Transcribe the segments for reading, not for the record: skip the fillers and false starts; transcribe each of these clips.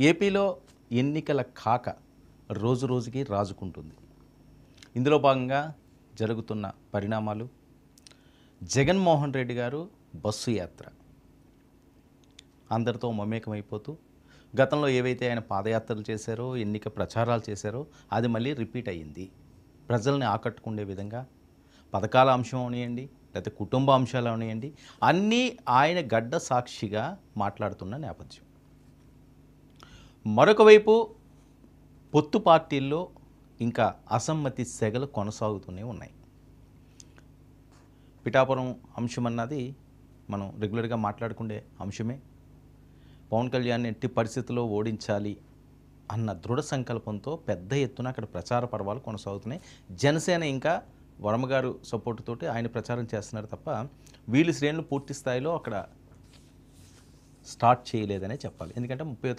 ఏపీలో ఎన్నికల కాక రోజు రోజుకి రాజుకుంటుంది. ఇందులో భాగంగా జరుగుతున్న పరిణామాలు, జగన్మోహన్ రెడ్డి గారు బస్సు యాత్ర అందరితో మమేకమైపోతూ గతంలో ఏవైతే ఆయన పాదయాత్రలు చేశారో, ఎన్నిక ప్రచారాలు చేశారో అది మళ్ళీ రిపీట్ అయ్యింది. ప్రజల్ని ఆకట్టుకునే విధంగా పథకాల అంశం అవనియండి, లేకపోతే కుటుంబ అంశాలు అవనియండి, అన్నీ ఆయన గడ్డ సాక్షిగా మాట్లాడుతున్న నేపథ్యం. మరొక వైపు పొత్తు పార్టీల్లో ఇంకా అసమ్మతి సెగలు కొనసాగుతూనే ఉన్నాయి. పిఠాపురం అంశం అన్నది మనం రెగ్యులర్గా మాట్లాడుకునే అంశమే. పవన్ కళ్యాణ్ ఎట్టి పరిస్థితుల్లో ఓడించాలి అన్న దృఢ సంకల్పంతో పెద్ద ఎత్తున అక్కడ ప్రచార పర్వాలు కొనసాగుతున్నాయి. జనసేన ఇంకా వర్మ గారు సపోర్ట్ తోటి ఆయన ప్రచారం చేస్తున్నారు తప్ప వీళ్ళు శ్రేణులు పూర్తి స్థాయిలో అక్కడ స్టార్ట్ చేయలేదనే చెప్పాలి. ఎందుకంటే 30వ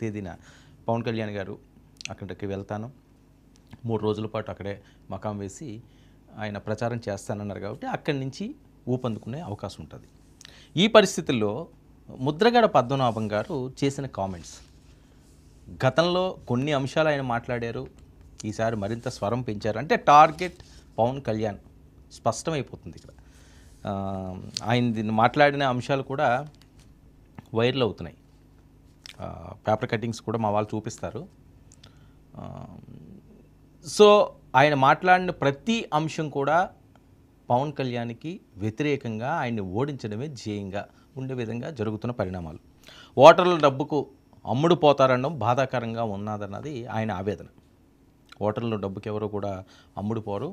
తేదీన పవన్ కళ్యాణ్ గారు అక్కడికి వెళ్తాను, 3 రోజుల పాటు అక్కడే మకాం వేసి ఆయన ప్రచారం చేస్తానన్నారు కాబట్టి అక్కడి నుంచి ఊపందుకునే అవకాశం ఉంటుంది. ఈ పరిస్థితుల్లో ముద్రగడ పద్మనాభం గారు చేసిన కామెంట్స్, గతంలో కొన్ని అంశాలు ఆయన మాట్లాడారు, ఈసారి మరింత స్వరం పెంచారు. అంటే టార్గెట్ పవన్ కళ్యాణ్ స్పష్టమైపోతుంది. ఇక్కడ ఆయన మాట్లాడిన అంశాలు కూడా వైరల్ అవుతున్నాయి. పేపర్ కటింగ్స్ కూడా మా వాళ్ళు చూపిస్తారు. సో ఆయన మాట్లాడిన ప్రతి అంశం కూడా పవన్ కళ్యాణ్కి వ్యతిరేకంగా ఆయన్ని ఓడించడమే ధ్యేయంగా ఉండే విధంగా జరుగుతున్న పరిణామాలు. ఓటర్ల డబ్బుకు అమ్ముడు పోతారనడం బాధాకరంగా ఉన్నదన్నది ఆయన ఆవేదన. ఓటర్ల డబ్బుకి ఎవరో కూడా అమ్ముడు పోరు,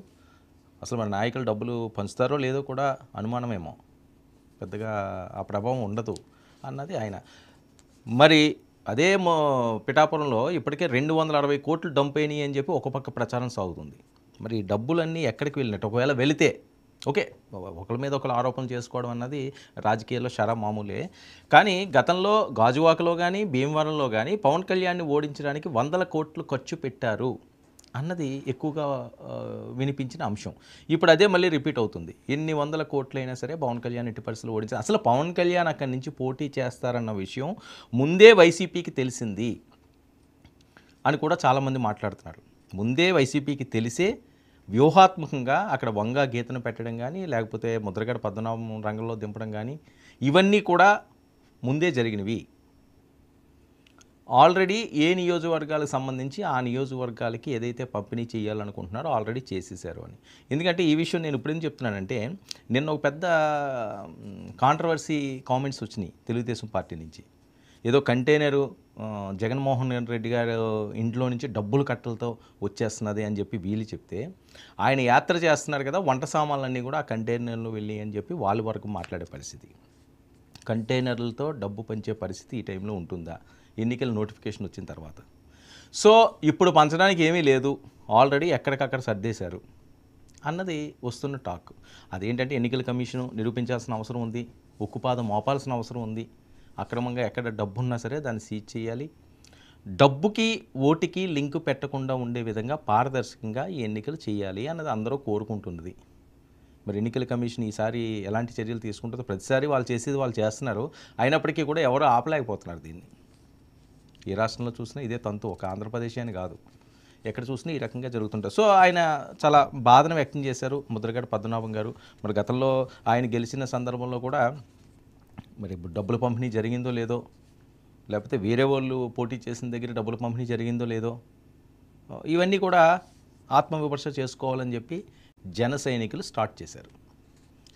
అసలు మన నాయకులు డబ్బులు పంచుతారో లేదో కూడా అనుమానమేమో, పెద్దగా ఆ ప్రభావం ఉండదు అన్నది ఆయన. మరి అదే పిఠాపురంలో ఇప్పటికే 260 కోట్లు డంప్ అయినాయి అని చెప్పి ఒక పక్క ప్రచారం సాగుతుంది. మరి ఈ డబ్బులన్నీ ఎక్కడికి వెళ్ళినట్టు? ఒకవేళ వెళితే ఓకే, ఒకరి మీద ఒకరు ఆరోపణలు చేసుకోవడం అన్నది రాజకీయాల్లో షరా మామూలే. కానీ గతంలో గాజువాకలో కానీ భీమవరంలో కానీ పవన్ కళ్యాణ్ని ఓడించడానికి 100 కోట్లు ఖర్చు పెట్టారు అన్నది ఎక్కువగా వినిపించిన అంశం. ఇప్పుడు అదే మళ్ళీ రిపీట్ అవుతుంది. ఎన్ని 100 కోట్లైనా సరే పవన్ కళ్యాణ్ ఎట్టి పరిస్థితులు ఓడించారు. అసలు పవన్ కళ్యాణ్ అక్కడి నుంచి పోటీ చేస్తారన్న విషయం ముందే వైసీపీకి తెలిసింది అని కూడా చాలామంది మాట్లాడుతున్నారు. ముందే వైసీపీకి తెలిసే వ్యూహాత్మకంగా అక్కడ వంగా గీతను పెట్టడం కానీ, లేకపోతే ముద్రగడ పద్మనాభం రంగంలో దింపడం కానీ, ఇవన్నీ కూడా ముందే జరిగినవి. ఆల్రెడీ ఏ నియోజకవర్గాలకు సంబంధించి ఆ నియోజకవర్గాలకి ఏదైతే పంపిణీ చేయాలనుకుంటున్నారో ఆల్రెడీ చేసేసారు అని. ఎందుకంటే ఈ విషయం నేను ఇప్పుడేం చెప్తున్నానంటే, నిన్న ఒక పెద్ద కాంట్రవర్సీ కామెంట్స్ వచ్చినాయి తెలుగుదేశం పార్టీ నుంచి. ఏదో కంటైనరు జగన్మోహన్ రెడ్డి గారు ఇంట్లో నుంచి డబ్బులు కట్టలతో వచ్చేస్తున్నది అని చెప్పి వీళ్ళు చెప్తే, ఆయన యాత్ర చేస్తున్నారు కదా, వంట సామాన్లన్నీ కూడా ఆ కంటైనర్లో వెళ్ళి అని చెప్పి వాళ్ళ వరకు మాట్లాడే పరిస్థితి. కంటైనర్లతో డబ్బు పంచే పరిస్థితి ఈ టైంలో ఉంటుందా ఎన్నికల నోటిఫికేషన్ వచ్చిన తర్వాత? సో ఇప్పుడు పంచడానికి ఏమీ లేదు, ఆల్రెడీ ఎక్కడికక్కడ సర్దేశారు అన్నది వస్తున్న టాక్. అదేంటంటే ఎన్నికల కమిషను నిరూపించాల్సిన అవసరం ఉంది, ఉక్కుపాదం మోపాల్సిన అవసరం ఉంది. అక్రమంగా ఎక్కడ డబ్బు ఉన్నా సరే దాన్ని సీజ్ చేయాలి. డబ్బుకి ఓటుకి లింకు పెట్టకుండా ఉండే విధంగా పారదర్శకంగా ఈ ఎన్నికలు చేయాలి అన్నది అందరూ కోరుకుంటున్నది. మరి ఎన్నికల కమిషన్ ఈసారి ఎలాంటి చర్యలు తీసుకుంటుందో? ప్రతిసారి వాళ్ళు చేసేది వాళ్ళు చేస్తున్నారు, అయినప్పటికీ కూడా ఎవరో ఆపలేకపోతున్నారు దీన్ని. ఏ రాష్ట్రంలో చూసినా ఇదే తంతు, ఒక ఆంధ్రప్రదేశ్ అని కాదు, ఎక్కడ చూసినా ఈ రకంగా జరుగుతుంటారు. సో ఆయన చాలా బాధను వ్యక్తం చేశారు ముద్రగడ పద్మనాభం గారు. మరి గతంలో ఆయన గెలిచిన సందర్భంలో కూడా మరి డబ్బుల పంపిణీ జరిగిందో లేదో, లేకపోతే వేరే వాళ్ళు పోటీ చేసిన దగ్గర డబ్బుల పంపిణీ జరిగిందో లేదో, ఇవన్నీ కూడా ఆత్మవిమర్శ చేసుకోవాలని చెప్పి జన సైనికులు స్టార్ట్ చేశారు.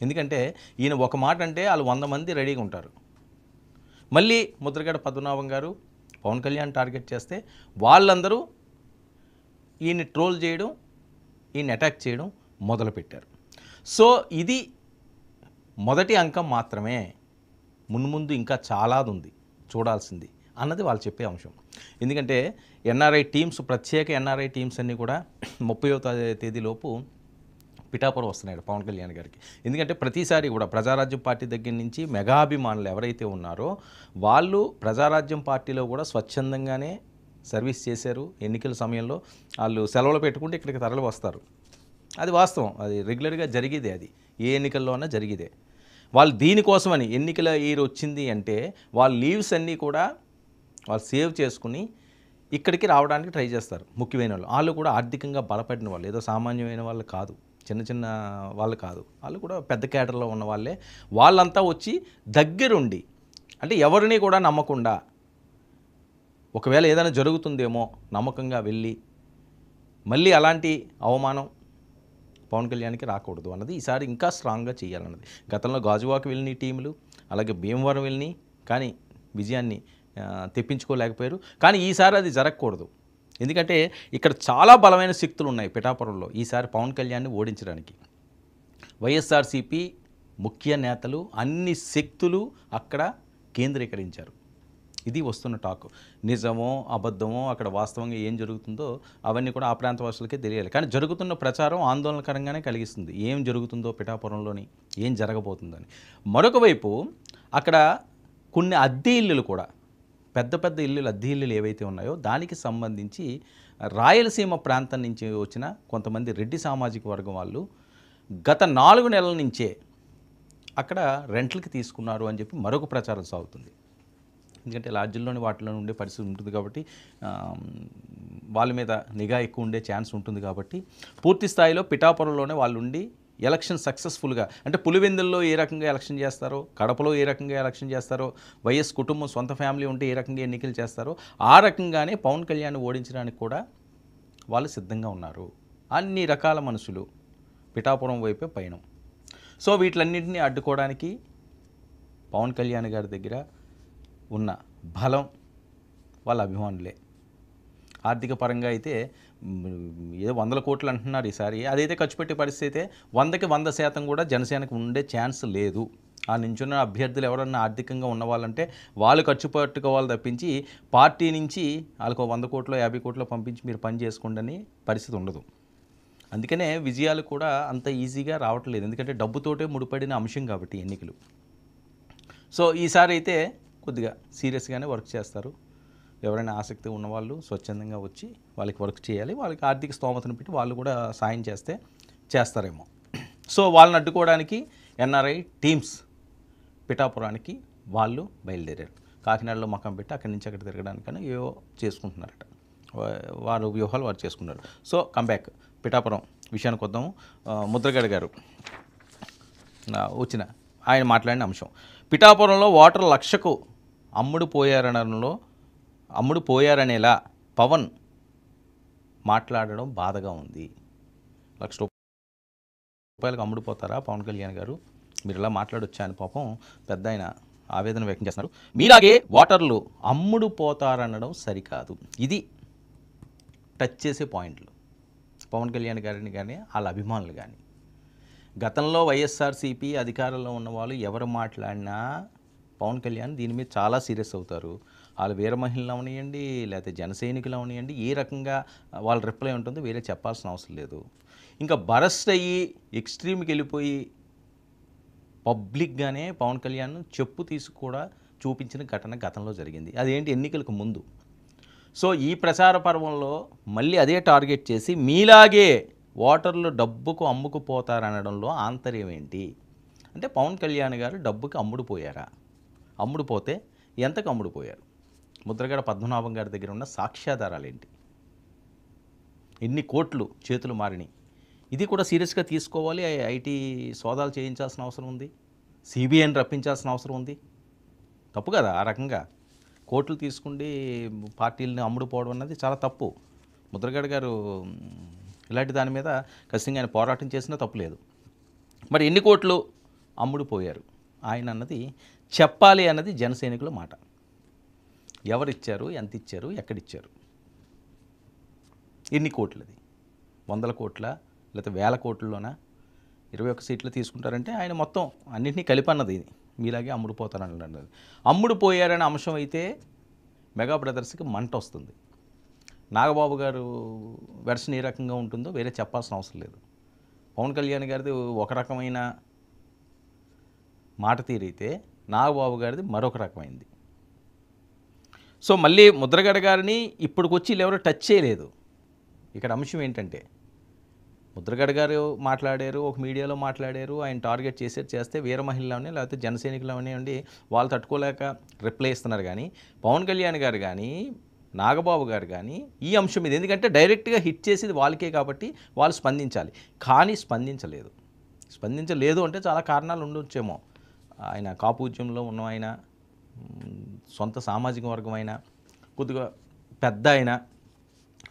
ఎందుకంటే ఈయన ఒక మాట అంటే వాళ్ళు 100 మంది రెడీగా ఉంటారు. మళ్ళీ ముద్రగడ పద్మనాభం గారు పవన్ కళ్యాణ్ టార్గెట్ చేస్తే వాళ్ళందరూ ఈయన్ని ట్రోల్ చేయడం, ఈయన్ని అటాక్ చేయడం మొదలుపెట్టారు. సో ఇది మొదటి అంకం మాత్రమే, మున్ముందు ఇంకా చాలా ఉంది చూడాల్సింది అన్నది వాళ్ళు చెప్పే అంశం. ఎందుకంటే ఎన్ఆర్ఐ టీమ్స్, ప్రత్యేక ఎన్ఆర్ఐ టీమ్స్ అన్నీ కూడా 30వ తేదీలోపు పిఠాపురం వస్తున్నాడు పవన్ కళ్యాణ్ గారికి. ఎందుకంటే ప్రతిసారి కూడా ప్రజారాజ్యం పార్టీ దగ్గర నుంచి మెగాభిమానులు ఎవరైతే ఉన్నారో వాళ్ళు ప్రజారాజ్యం పార్టీలో కూడా స్వచ్ఛందంగానే సర్వీస్ చేశారు. ఎన్నికల సమయంలో వాళ్ళు సెలవులు పెట్టుకుంటే ఇక్కడికి తరలి వస్తారు. అది వాస్తవం, అది రెగ్యులర్గా జరిగేదే, అది ఏ ఎన్నికల్లో అన్నా జరిగేదే. వాళ్ళు దీనికోసమని ఎన్నికల ఇయర్ వచ్చింది అంటే వాళ్ళ లీవ్స్ అన్నీ కూడా వాళ్ళు సేవ్ చేసుకుని ఇక్కడికి రావడానికి ట్రై చేస్తారు. ముఖ్యమైన వాళ్ళు కూడా ఆర్థికంగా బలపడిన వాళ్ళు, ఏదో సామాన్యమైన వాళ్ళు కాదు, చిన్న చిన్న వాళ్ళు కాదు, వాళ్ళు కూడా పెద్ద కేడర్లో ఉన్న వాళ్ళే. వాళ్ళంతా వచ్చి దగ్గరుండి, అంటే ఎవరిని కూడా నమ్మకుండా, ఒకవేళ ఏదైనా జరుగుతుందేమో నమ్మకంగా వెళ్ళి మళ్ళీ అలాంటి అవమానం పవన్ కళ్యాణ్కి రాకూడదు అన్నది ఈసారి ఇంకా స్ట్రాంగ్గా చేయాలన్నది. గతంలో గాజువాకు వెళ్ళిన టీములు, అలాగే భీమవరం వెళ్ళినాయి, కానీ విజయాన్ని తెప్పించుకోలేకపోయారు. కానీ ఈసారి అది జరగకూడదు. ఎందుకంటే ఇక్కడ చాలా బలమైన శక్తులు ఉన్నాయి పిఠాపురంలో ఈసారి పవన్ కళ్యాణ్ని ఓడించడానికి. వైఎస్ఆర్సీపీ ముఖ్య నేతలు అన్ని శక్తులు అక్కడ కేంద్రీకరించారు. ఇది వస్తున్న టాక్. నిజమో అబద్ధమో అక్కడ వాస్తవంగా ఏం జరుగుతుందో అవన్నీ కూడా ఆ ప్రాంత వాసులకే తెలియాలి. కానీ జరుగుతున్న ప్రచారం ఆందోళనకరంగానే కలిగిస్తుంది. ఏం జరుగుతుందో పిఠాపురంలోని, ఏం జరగబోతుందని. మరొక వైపు అక్కడ కొన్ని అద్దె ఇల్లులు కూడా, పెద్ద పెద్ద ఇల్లులు, అద్దె ఇల్లులు ఏవైతే ఉన్నాయో దానికి సంబంధించి రాయలసీమ ప్రాంతం నుంచి వచ్చిన కొంతమంది రెడ్డి సామాజిక వర్గం వాళ్ళు గత 4 నెలల నుంచే అక్కడ రెంట్లకి తీసుకున్నారు అని చెప్పి మరొక ప్రచారం సాగుతుంది. ఎందుకంటే లాడ్జిల్లోని వాటిలో ఉండే పరిస్థితి ఉంటుంది కాబట్టి, వాళ్ళ మీద నిఘా ఎక్కువ ఉండే ఛాన్స్ ఉంటుంది కాబట్టి పూర్తి స్థాయిలో పిఠాపురంలోనే వాళ్ళు ఉండి ఎలక్షన్ సక్సెస్ఫుల్గా, అంటే పులివెందుల్లో ఏ రకంగా ఎలక్షన్ చేస్తారో, కడపలో ఏ రకంగా ఎలక్షన్ చేస్తారో, వైఎస్ కుటుంబం సొంత ఫ్యామిలీ ఉంటే ఏ రకంగా ఎన్నికలు చేస్తారో ఆ రకంగానే పవన్ కళ్యాణ్ ఓడించడానికి కూడా వాళ్ళు సిద్ధంగా ఉన్నారు. అన్ని రకాల మనుషులు పిఠాపురం వైపే పయనం. సో వీటిలన్నింటినీ అడ్డుకోవడానికి పవన్ కళ్యాణ్ గారి దగ్గర ఉన్న బలం వాళ్ళ అభిమానులే. ఆర్థిక పరంగా అయితే ఏదో 100 కోట్లు అంటున్నారు ఈసారి, అదైతే ఖర్చు పెట్టే పరిస్థితి అయితే 100కి 100% కూడా జనసేనకు ఉండే ఛాన్స్ లేదు. ఆ నించున్న అభ్యర్థులు ఎవరన్నా ఆర్థికంగా ఉన్నవాళ్ళంటే వాళ్ళు ఖర్చు పెట్టుకోవాలి తప్పించి పార్టీ నుంచి వాళ్ళకు 100 కోట్లు 50 కోట్లు పంపించి మీరు పని చేసుకోండి అని పరిస్థితి ఉండదు. అందుకనే విజయాలు కూడా అంత ఈజీగా రావట్లేదు, ఎందుకంటే డబ్బుతోటే ముడిపడిన అంశం కాబట్టి ఎన్నికలు. సో ఈసారి అయితే కొద్దిగా సీరియస్గానే వర్క్ చేస్తారు. ఎవరైనా ఆసక్తి ఉన్నవాళ్ళు స్వచ్ఛందంగా వచ్చి వాళ్ళకి వర్క్ చేయాలి. వాళ్ళకి ఆర్థిక స్తోమతను పెట్టి వాళ్ళు కూడా సాయం చేస్తారేమో. సో వాళ్ళని అడ్డుకోవడానికి ఎన్ఆర్ఐ టీమ్స్ పిఠాపురానికి వాళ్ళు బయలుదేరారు. కాకినాడలో మకం పెట్టి అక్కడి నుంచి అక్కడ తిరగడానికని ఏవో చేసుకుంటున్నారట, వారు వ్యూహాలు వారు చేసుకున్నారు. సో కంబ్యాక్ పిఠాపురం విషయానికి వద్దాము. ముద్రగడ గారు వచ్చిన ఆయన మాట్లాడిన అంశం, పిఠాపురంలో ఓటర్ 1,00,000కు అమ్ముడు పోయారనేలా పవన్ మాట్లాడడం బాధగా ఉంది. 1,00,000 రూపాయలకు అమ్ముడుపోతారా పవన్ కళ్యాణ్ గారు, మీరు ఇలా మాట్లాడొచ్చా అని పాపం పెద్ద ఆయన ఆవేదన వ్యక్తం చేస్తున్నారు. మీలాగే ఓటర్లు అమ్ముడు పోతారనడం సరికాదు. ఇది టచ్ చేసే పాయింట్లు పవన్ కళ్యాణ్ గారిని కానీ వాళ్ళ అభిమానులు కానీ. గతంలో వైఎస్ఆర్సీపీ అధికారంలో ఉన్న వాళ్ళు ఎవరు మాట్లాడినా పవన్ కళ్యాణ్ దీని మీద చాలా సీరియస్ అవుతారు. వాళ్ళు వీర మహిళలు అవనియండి, లేకపోతే జన సైనికులు అవనియండి, ఏ రకంగా వాళ్ళ రిప్లై ఉంటుందో వేరే చెప్పాల్సిన అవసరం లేదు. ఇంకా బరస్ట్ అయ్యి ఎక్స్ట్రీమ్కి వెళ్ళిపోయి పబ్లిక్గానే పవన్ కళ్యాణ్ చెప్పు తీసుకు కూడా చూపించిన ఘటన గతంలో జరిగింది. అదేంటి, ఎన్నికలకు ముందు. సో ఈ ప్రచార పర్వంలో మళ్ళీ అదే టార్గెట్ చేసి మీలాగే ఓటర్లు డబ్బుకు అమ్ముకుపోతారనడంలో ఆంతర్యం ఏంటి అంటే, పవన్ కళ్యాణ్ గారు డబ్బుకి అమ్ముడుపోయారా, అమ్ముడుపోతే ఎంతకు అమ్ముడుపోయారు, ముద్రగడ పద్మనాభం గారి దగ్గర ఉన్న సాక్ష్యాధారాలు ఏంటి, ఎన్ని కోట్లు చేతులు మారినాయి, ఇది కూడా సీరియస్గా తీసుకోవాలి. ఐటీ సోదాలు చేయించాల్సిన అవసరం ఉంది, సిబిఐని రప్పించాల్సిన అవసరం ఉంది. తప్పు కదా ఆ రకంగా కోట్లు తీసుకుండి పార్టీలని అమ్ముడుపోవడం అన్నది చాలా తప్పు. ముద్రగడ గారు ఇలాంటి దాని మీద ఖచ్చితంగా ఆయన పోరాటం చేసినా తప్పులేదు. మరి ఎన్ని కోట్లు అమ్ముడుపోయారు ఆయన అన్నది చెప్పాలి అన్నది జనసైనికుల మాట. ఎవరిచ్చారు, ఎంత ఇచ్చారు, ఎక్కడిచ్చారు, ఎన్ని కోట్లది, 100 కోట్ల లేకపోతే 1000 కోట్లలోనా, 21 సీట్లు తీసుకుంటారంటే ఆయన మొత్తం అన్నింటినీ కలిపన్నది ఇది. మీలాగే అమ్ముడుపోతారన్నది. అమ్ముడుపోయారనే అంశం అయితే మెగా బ్రదర్స్కి మంట వస్తుంది. నాగబాబు గారు వెర్షన్ ఏ రకంగా ఉంటుందో వేరే చెప్పాల్సిన అవసరం లేదు. పవన్ కళ్యాణ్ గారిది ఒక రకమైన మాట తీరైతే నాగబాబు గారిది మరొక రకమైంది. సో మళ్ళీ ముద్రగడ గారిని ఇప్పటికొచ్చి ఎవరు టచ్ చేయలేదు. ఇక్కడ అంశం ఏంటంటే ముద్రగడ గారు మాట్లాడారు, ఒక మీడియాలో మాట్లాడారు, ఆయన టార్గెట్ చేస్తే వీర మహిళలని లేకపోతే జన సైనికులవనివ్వండి వాళ్ళు తట్టుకోలేక రిప్లై ఇస్తున్నారు. కానీ పవన్ కళ్యాణ్ గారు కానీ నాగబాబు గారు కానీ ఈ అంశం మీద ఎందుకంటే డైరెక్ట్గా హిట్ చేసేది వాళ్ళకే కాబట్టి వాళ్ళు స్పందించాలి. కానీ స్పందించలేదు అంటే చాలా కారణాలు ఉండొచ్చేమో. ఆయన కాపు ఉద్యమంలో ఉన్న ఆయన, సొంత సామాజిక వర్గం అయినా, కొద్దిగా పెద్ద అయినా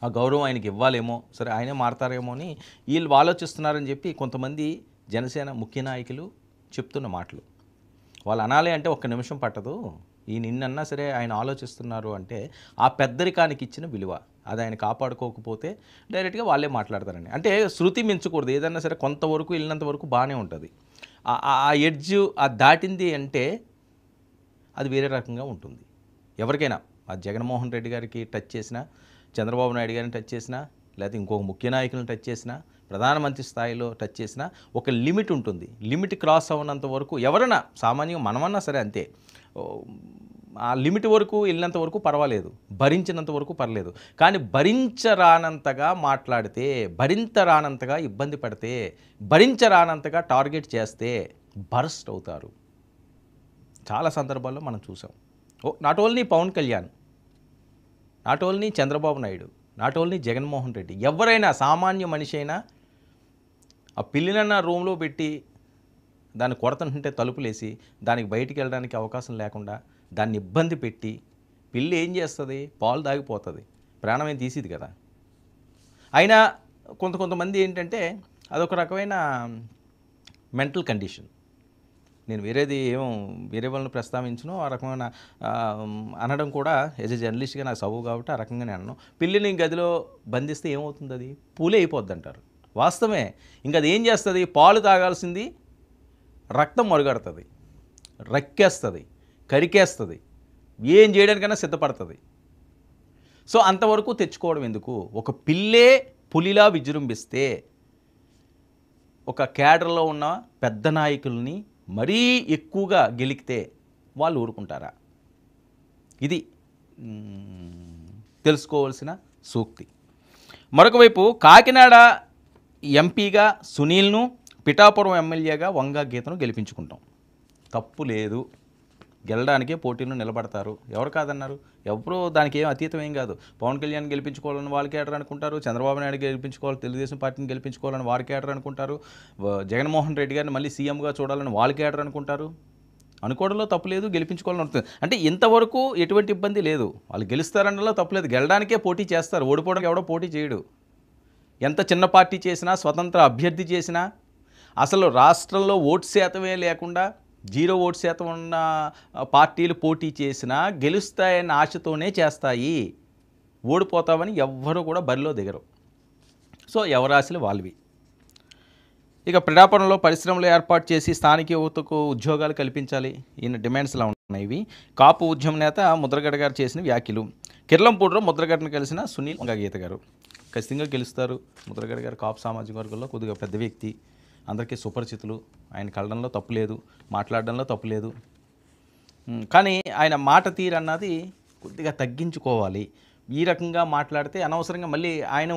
ఆ గౌరవం ఆయనకి ఇవ్వాలేమో, సరే ఆయనే మారతారేమో అని వీళ్ళు ఆలోచిస్తున్నారని చెప్పి కొంతమంది జనసేన ముఖ్య నాయకులు చెప్తున్న మాటలు. వాళ్ళు అనాలి అంటే ఒక్క నిమిషం పట్టదు. ఈ నిన్నన్నా సరే ఆయన ఆలోచిస్తున్నారు అంటే ఆ పెద్దరికానికి ఇచ్చిన విలువ అది ఆయన కాపాడుకోకపోతే డైరెక్ట్గా వాళ్ళే మాట్లాడతారండి. అంటే శృతి మించకూడదు. ఏదన్నా సరే కొంతవరకు వెళ్ళినంత వరకు బాగానే ఉంటుంది. ఆ ఎడ్జ్ దాటింది అంటే అది వేరే రకంగా ఉంటుంది. ఎవరికైనా ఆ జగన్మోహన్ రెడ్డి గారికి టచ్ చేసినా, చంద్రబాబు నాయుడు గారిని టచ్ చేసినా, లేకపోతే ఇంకొక ముఖ్య నాయకులను టచ్ చేసినా, ప్రధానమంత్రి స్థాయిలో టచ్ చేసినా ఒక లిమిట్ ఉంటుంది. లిమిట్ క్రాస్ అవ్వనంత వరకు ఎవరైనా సామాన్యంగా మనమన్నా సరే అంతే. ఆ లిమిట్ వరకు వెళ్ళినంత వరకు పర్వాలేదు, భరించినంత వరకు పర్లేదు. కానీ భరించరానంతగా మాట్లాడితే, భరించరానంతగా ఇబ్బంది పడితే, భరించరానంతగా టార్గెట్ చేస్తే బర్స్ట్ అవుతారు. చాలా సందర్భాల్లో మనం చూసాం. Not only Pawan Kalyan, not only Chandrababu Naidu, not only Jaganmohan Reddy, ఎవరైనా సామాన్య మనిషి అయినా ఆ పిల్లినన్న రూమ్లో పెట్టి దాన్ని కొడతంటే తలుపులేసి దానికి బయటికి వెళ్ళడానికి అవకాశం లేకుండా దాన్ని ఇబ్బంది పెట్టి పిల్లి ఏం చేస్తుంది? పాలు తాగిపోతుంది, ప్రాణమే తీసిది కదా. అయినా కొంతమంది ఏంటంటే అదొక రకమైన మెంటల్ కండిషన్. నేను వేరే వాళ్ళని ప్రస్తావించను. ఆ రకమైన అనడం కూడా యాజ్ ఎ జర్నలిస్ట్గా నాకు సబు కాబట్టి ఆ రకంగానే అన్నాను. పిల్లిని గదిలో బంధిస్తే ఏమవుతుంది? అది పూలే అయిపోద్ది అంటారు. వాస్తవమే. ఇంకా అది ఏం చేస్తుంది? పాలు తాగాల్సింది రక్తం మరుగడుతుంది, రక్కేస్తుంది, కరికేస్తుంది, ఏం చేయడానికైనా సిద్ధపడుతుంది. సో అంతవరకు తెచ్చుకోవడం ఎందుకు? ఒక పిల్లే పులిలా విజృంభిస్తే ఒక క్యాడర్లో ఉన్న పెద్ద నాయకుల్ని మరీ ఎక్కువగా గెలికితే వాళ్ళు ఊరుకుంటారా? ఇది తెలుసుకోవాల్సిన సూక్తి. మరొక వైపు కాకినాడ ఎంపీగా సునీల్ను, పిఠాపురం ఎమ్మెల్యేగా వంగా గీతను గెలిపించుకుంటాం. తప్పు లేదు, గెలడానికే పోటీలో నిలబడతారు. ఎవరు కాదన్నారు? ఎవరో దానికి ఏం అతీతం ఏం కాదు. పవన్ కళ్యాణ్ గెలిపించుకోవాలని వాళ్ళు కేటర్ అనుకుంటారు, చంద్రబాబు నాయుడు గెలిపించుకోవాలి, తెలుగుదేశం పార్టీని గెలిపించుకోవాలని వారు కేటర్ అనుకుంటారు, జగన్మోహన్ రెడ్డి గారిని మళ్ళీ సీఎంగా చూడాలని వాళ్ళు కేటర్ అనుకుంటారు. అనుకోవడంలో తప్పు లేదు, గెలిపించుకోవాలని ఉంటుంది. అంటే ఇంతవరకు ఎటువంటి ఇబ్బంది లేదు. వాళ్ళు గెలుస్తారనలో తప్పులేదు, గెలడానికే పోటీ చేస్తారు. ఓడిపోవడానికి ఎవడో పోటీ చేయడు. ఎంత చిన్న పార్టీ చేసినా, స్వతంత్ర అభ్యర్థి చేసినా, అసలు రాష్ట్రంలో ఓటు శాతమే లేకుండా 0 ఓటు శాతం ఉన్న పార్టీలు పోటీ చేసినా గెలుస్తాయన్న ఆశతోనే చేస్తాయి. ఓడిపోతామని ఎవ్వరూ కూడా బరిలో దిగరు. సో ఎవరి ఆశలు వాళ్ళవి. ఇక పిఠాపురంలో పరిశ్రమలు ఏర్పాటు చేసి స్థానిక యువతకు ఉద్యోగాలు కల్పించాలి. ఈయన డిమాండ్స్లా ఉన్నాయి ఇవి. కాపు ఉద్యమ నేత ముద్రగడ గారు చేసిన వ్యాఖ్యలు. కిర్లంపూడిలో ముద్రగడను కలిసిన సునీల్ వంగా గీత గారు ఖచ్చితంగా గెలుస్తారు. ముద్రగడ గారు కాపు సామాజిక వర్గంలో కొద్దిగా పెద్ద వ్యక్తి, అందరికీ సుపరిచితులు. ఆయన కలడంలో తప్పు లేదు, మాట్లాడడంలో తప్పు లేదు. కానీ ఆయన మాట తీరు అన్నది కొద్దిగా తగ్గించుకోవాలి. ఈ రకంగా మాట్లాడితే అనవసరంగా మళ్ళీ ఆయన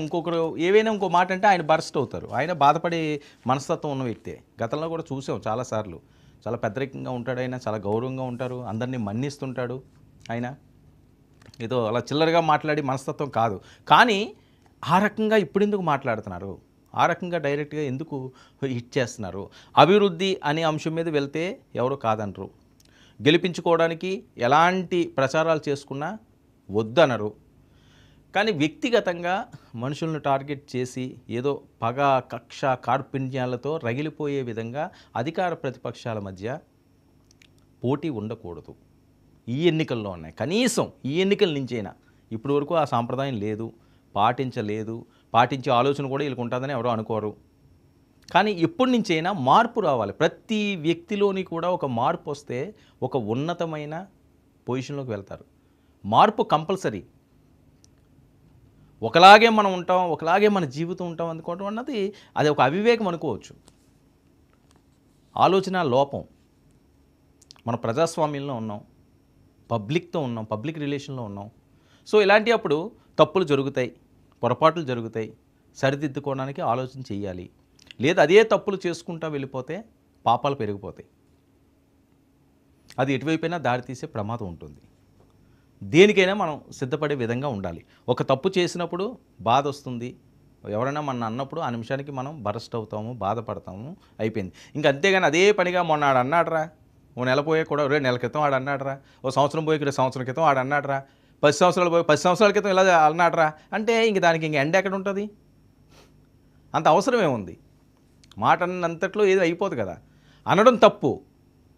ఏవైనా ఇంకో మాట అంటే ఆయన బర్స్ట్ అవుతారు. ఆయన బాధపడే మనస్తత్వం ఉన్న వ్యక్తే. గతంలో కూడా చూసాం చాలాసార్లు. చాలా పెద్దరికంగా ఉంటాడు ఆయన, చాలా గౌరవంగా ఉంటారు, అందరినీ మన్నిస్తుంటాడు ఆయన. ఏదో అలా చిల్లరగా మాట్లాడి మనస్తత్వం కాదు. కానీ ఆ రకంగా ఇప్పుడు ఎందుకు మాట్లాడుతున్నారు? ఆ రకంగా డైరెక్ట్గా ఎందుకు హిట్ చేస్తున్నారు? అభివృద్ధి అనే అంశం మీద వెళ్తే ఎవరు కాదనరు. గెలిపించుకోవడానికి ఎలాంటి ప్రచారాలు చేసుకున్నా వద్దనరు. కానీ వ్యక్తిగతంగా మనుషులను టార్గెట్ చేసి ఏదో పగ, కక్ష, కార్పణ్యాలతో రగిలిపోయే విధంగా అధికార ప్రతిపక్షాల మధ్య పోటీ ఉండకూడదు. ఈ ఎన్నికల్లో ఉన్నాయి. కనీసం ఈ ఎన్నికల నుంచైనా ఇప్పటి వరకు ఆ సాంప్రదాయం లేదు, పాటించలేదు. పాటించే ఆలోచన కూడా వీళ్ళకి ఉంటుందని ఎవరో అనుకోరు. కానీ ఎప్పటి నుంచైనా మార్పు రావాలి. ప్రతి వ్యక్తిలోని కూడా ఒక మార్పు వస్తే ఒక ఉన్నతమైన పొజిషన్లోకి వెళ్తారు. మార్పు కంపల్సరీ. ఒకలాగే మనం ఉంటాం, ఒకలాగే మన జీవితం ఉంటాం అనుకోవడం అన్నది అది ఒక అవివేకం అనుకోవచ్చు, ఆలోచన లోపం. మన ప్రజాస్వామ్యంలో ఉన్నాం, పబ్లిక్తో ఉన్నాం, పబ్లిక్ రిలేషన్లో ఉన్నాం. సో ఇలాంటి అప్పుడు తప్పులు జరుగుతాయి, పొరపాట్లు జరుగుతాయి, సరిదిద్దుకోవడానికి ఆలోచన చేయాలి. లేదా అదే తప్పులు చేసుకుంటూ వెళ్ళిపోతే పాపాలు పెరిగిపోతాయి. అది ఎటువైపైనా దారితీసే ప్రమాదం ఉంటుంది. దేనికైనా మనం సిద్ధపడే విధంగా ఉండాలి. ఒక తప్పు చేసినప్పుడు బాధ వస్తుంది. ఎవరైనా మన అన్నప్పుడు ఆ నిమిషానికి మనం బరస్ట్ అవుతాము, బాధపడతాము, అయిపోయింది. ఇంక అంతేగాని అదే పనిగా మొన్న ఆడు అన్నాడరా, ఓ నెల పోయే కూడా నెల క్రితం ఆడు అన్నాడరా, ఓ సంవత్సరం పోయి సంవత్సరం క్రితం ఆడు అన్నాడరా, 10 సంవత్సరాలు పోయి 10 సంవత్సరాల క్రితం ఇలా అన్నాడరా అంటే ఇంక దానికి ఇంక ఎండ్ ఎక్కడ ఉంటుంది? అంత అవసరమే ఉంది. మాట అన్నంతట్లో ఏదో అయిపోదు కదా. అనడం తప్పు,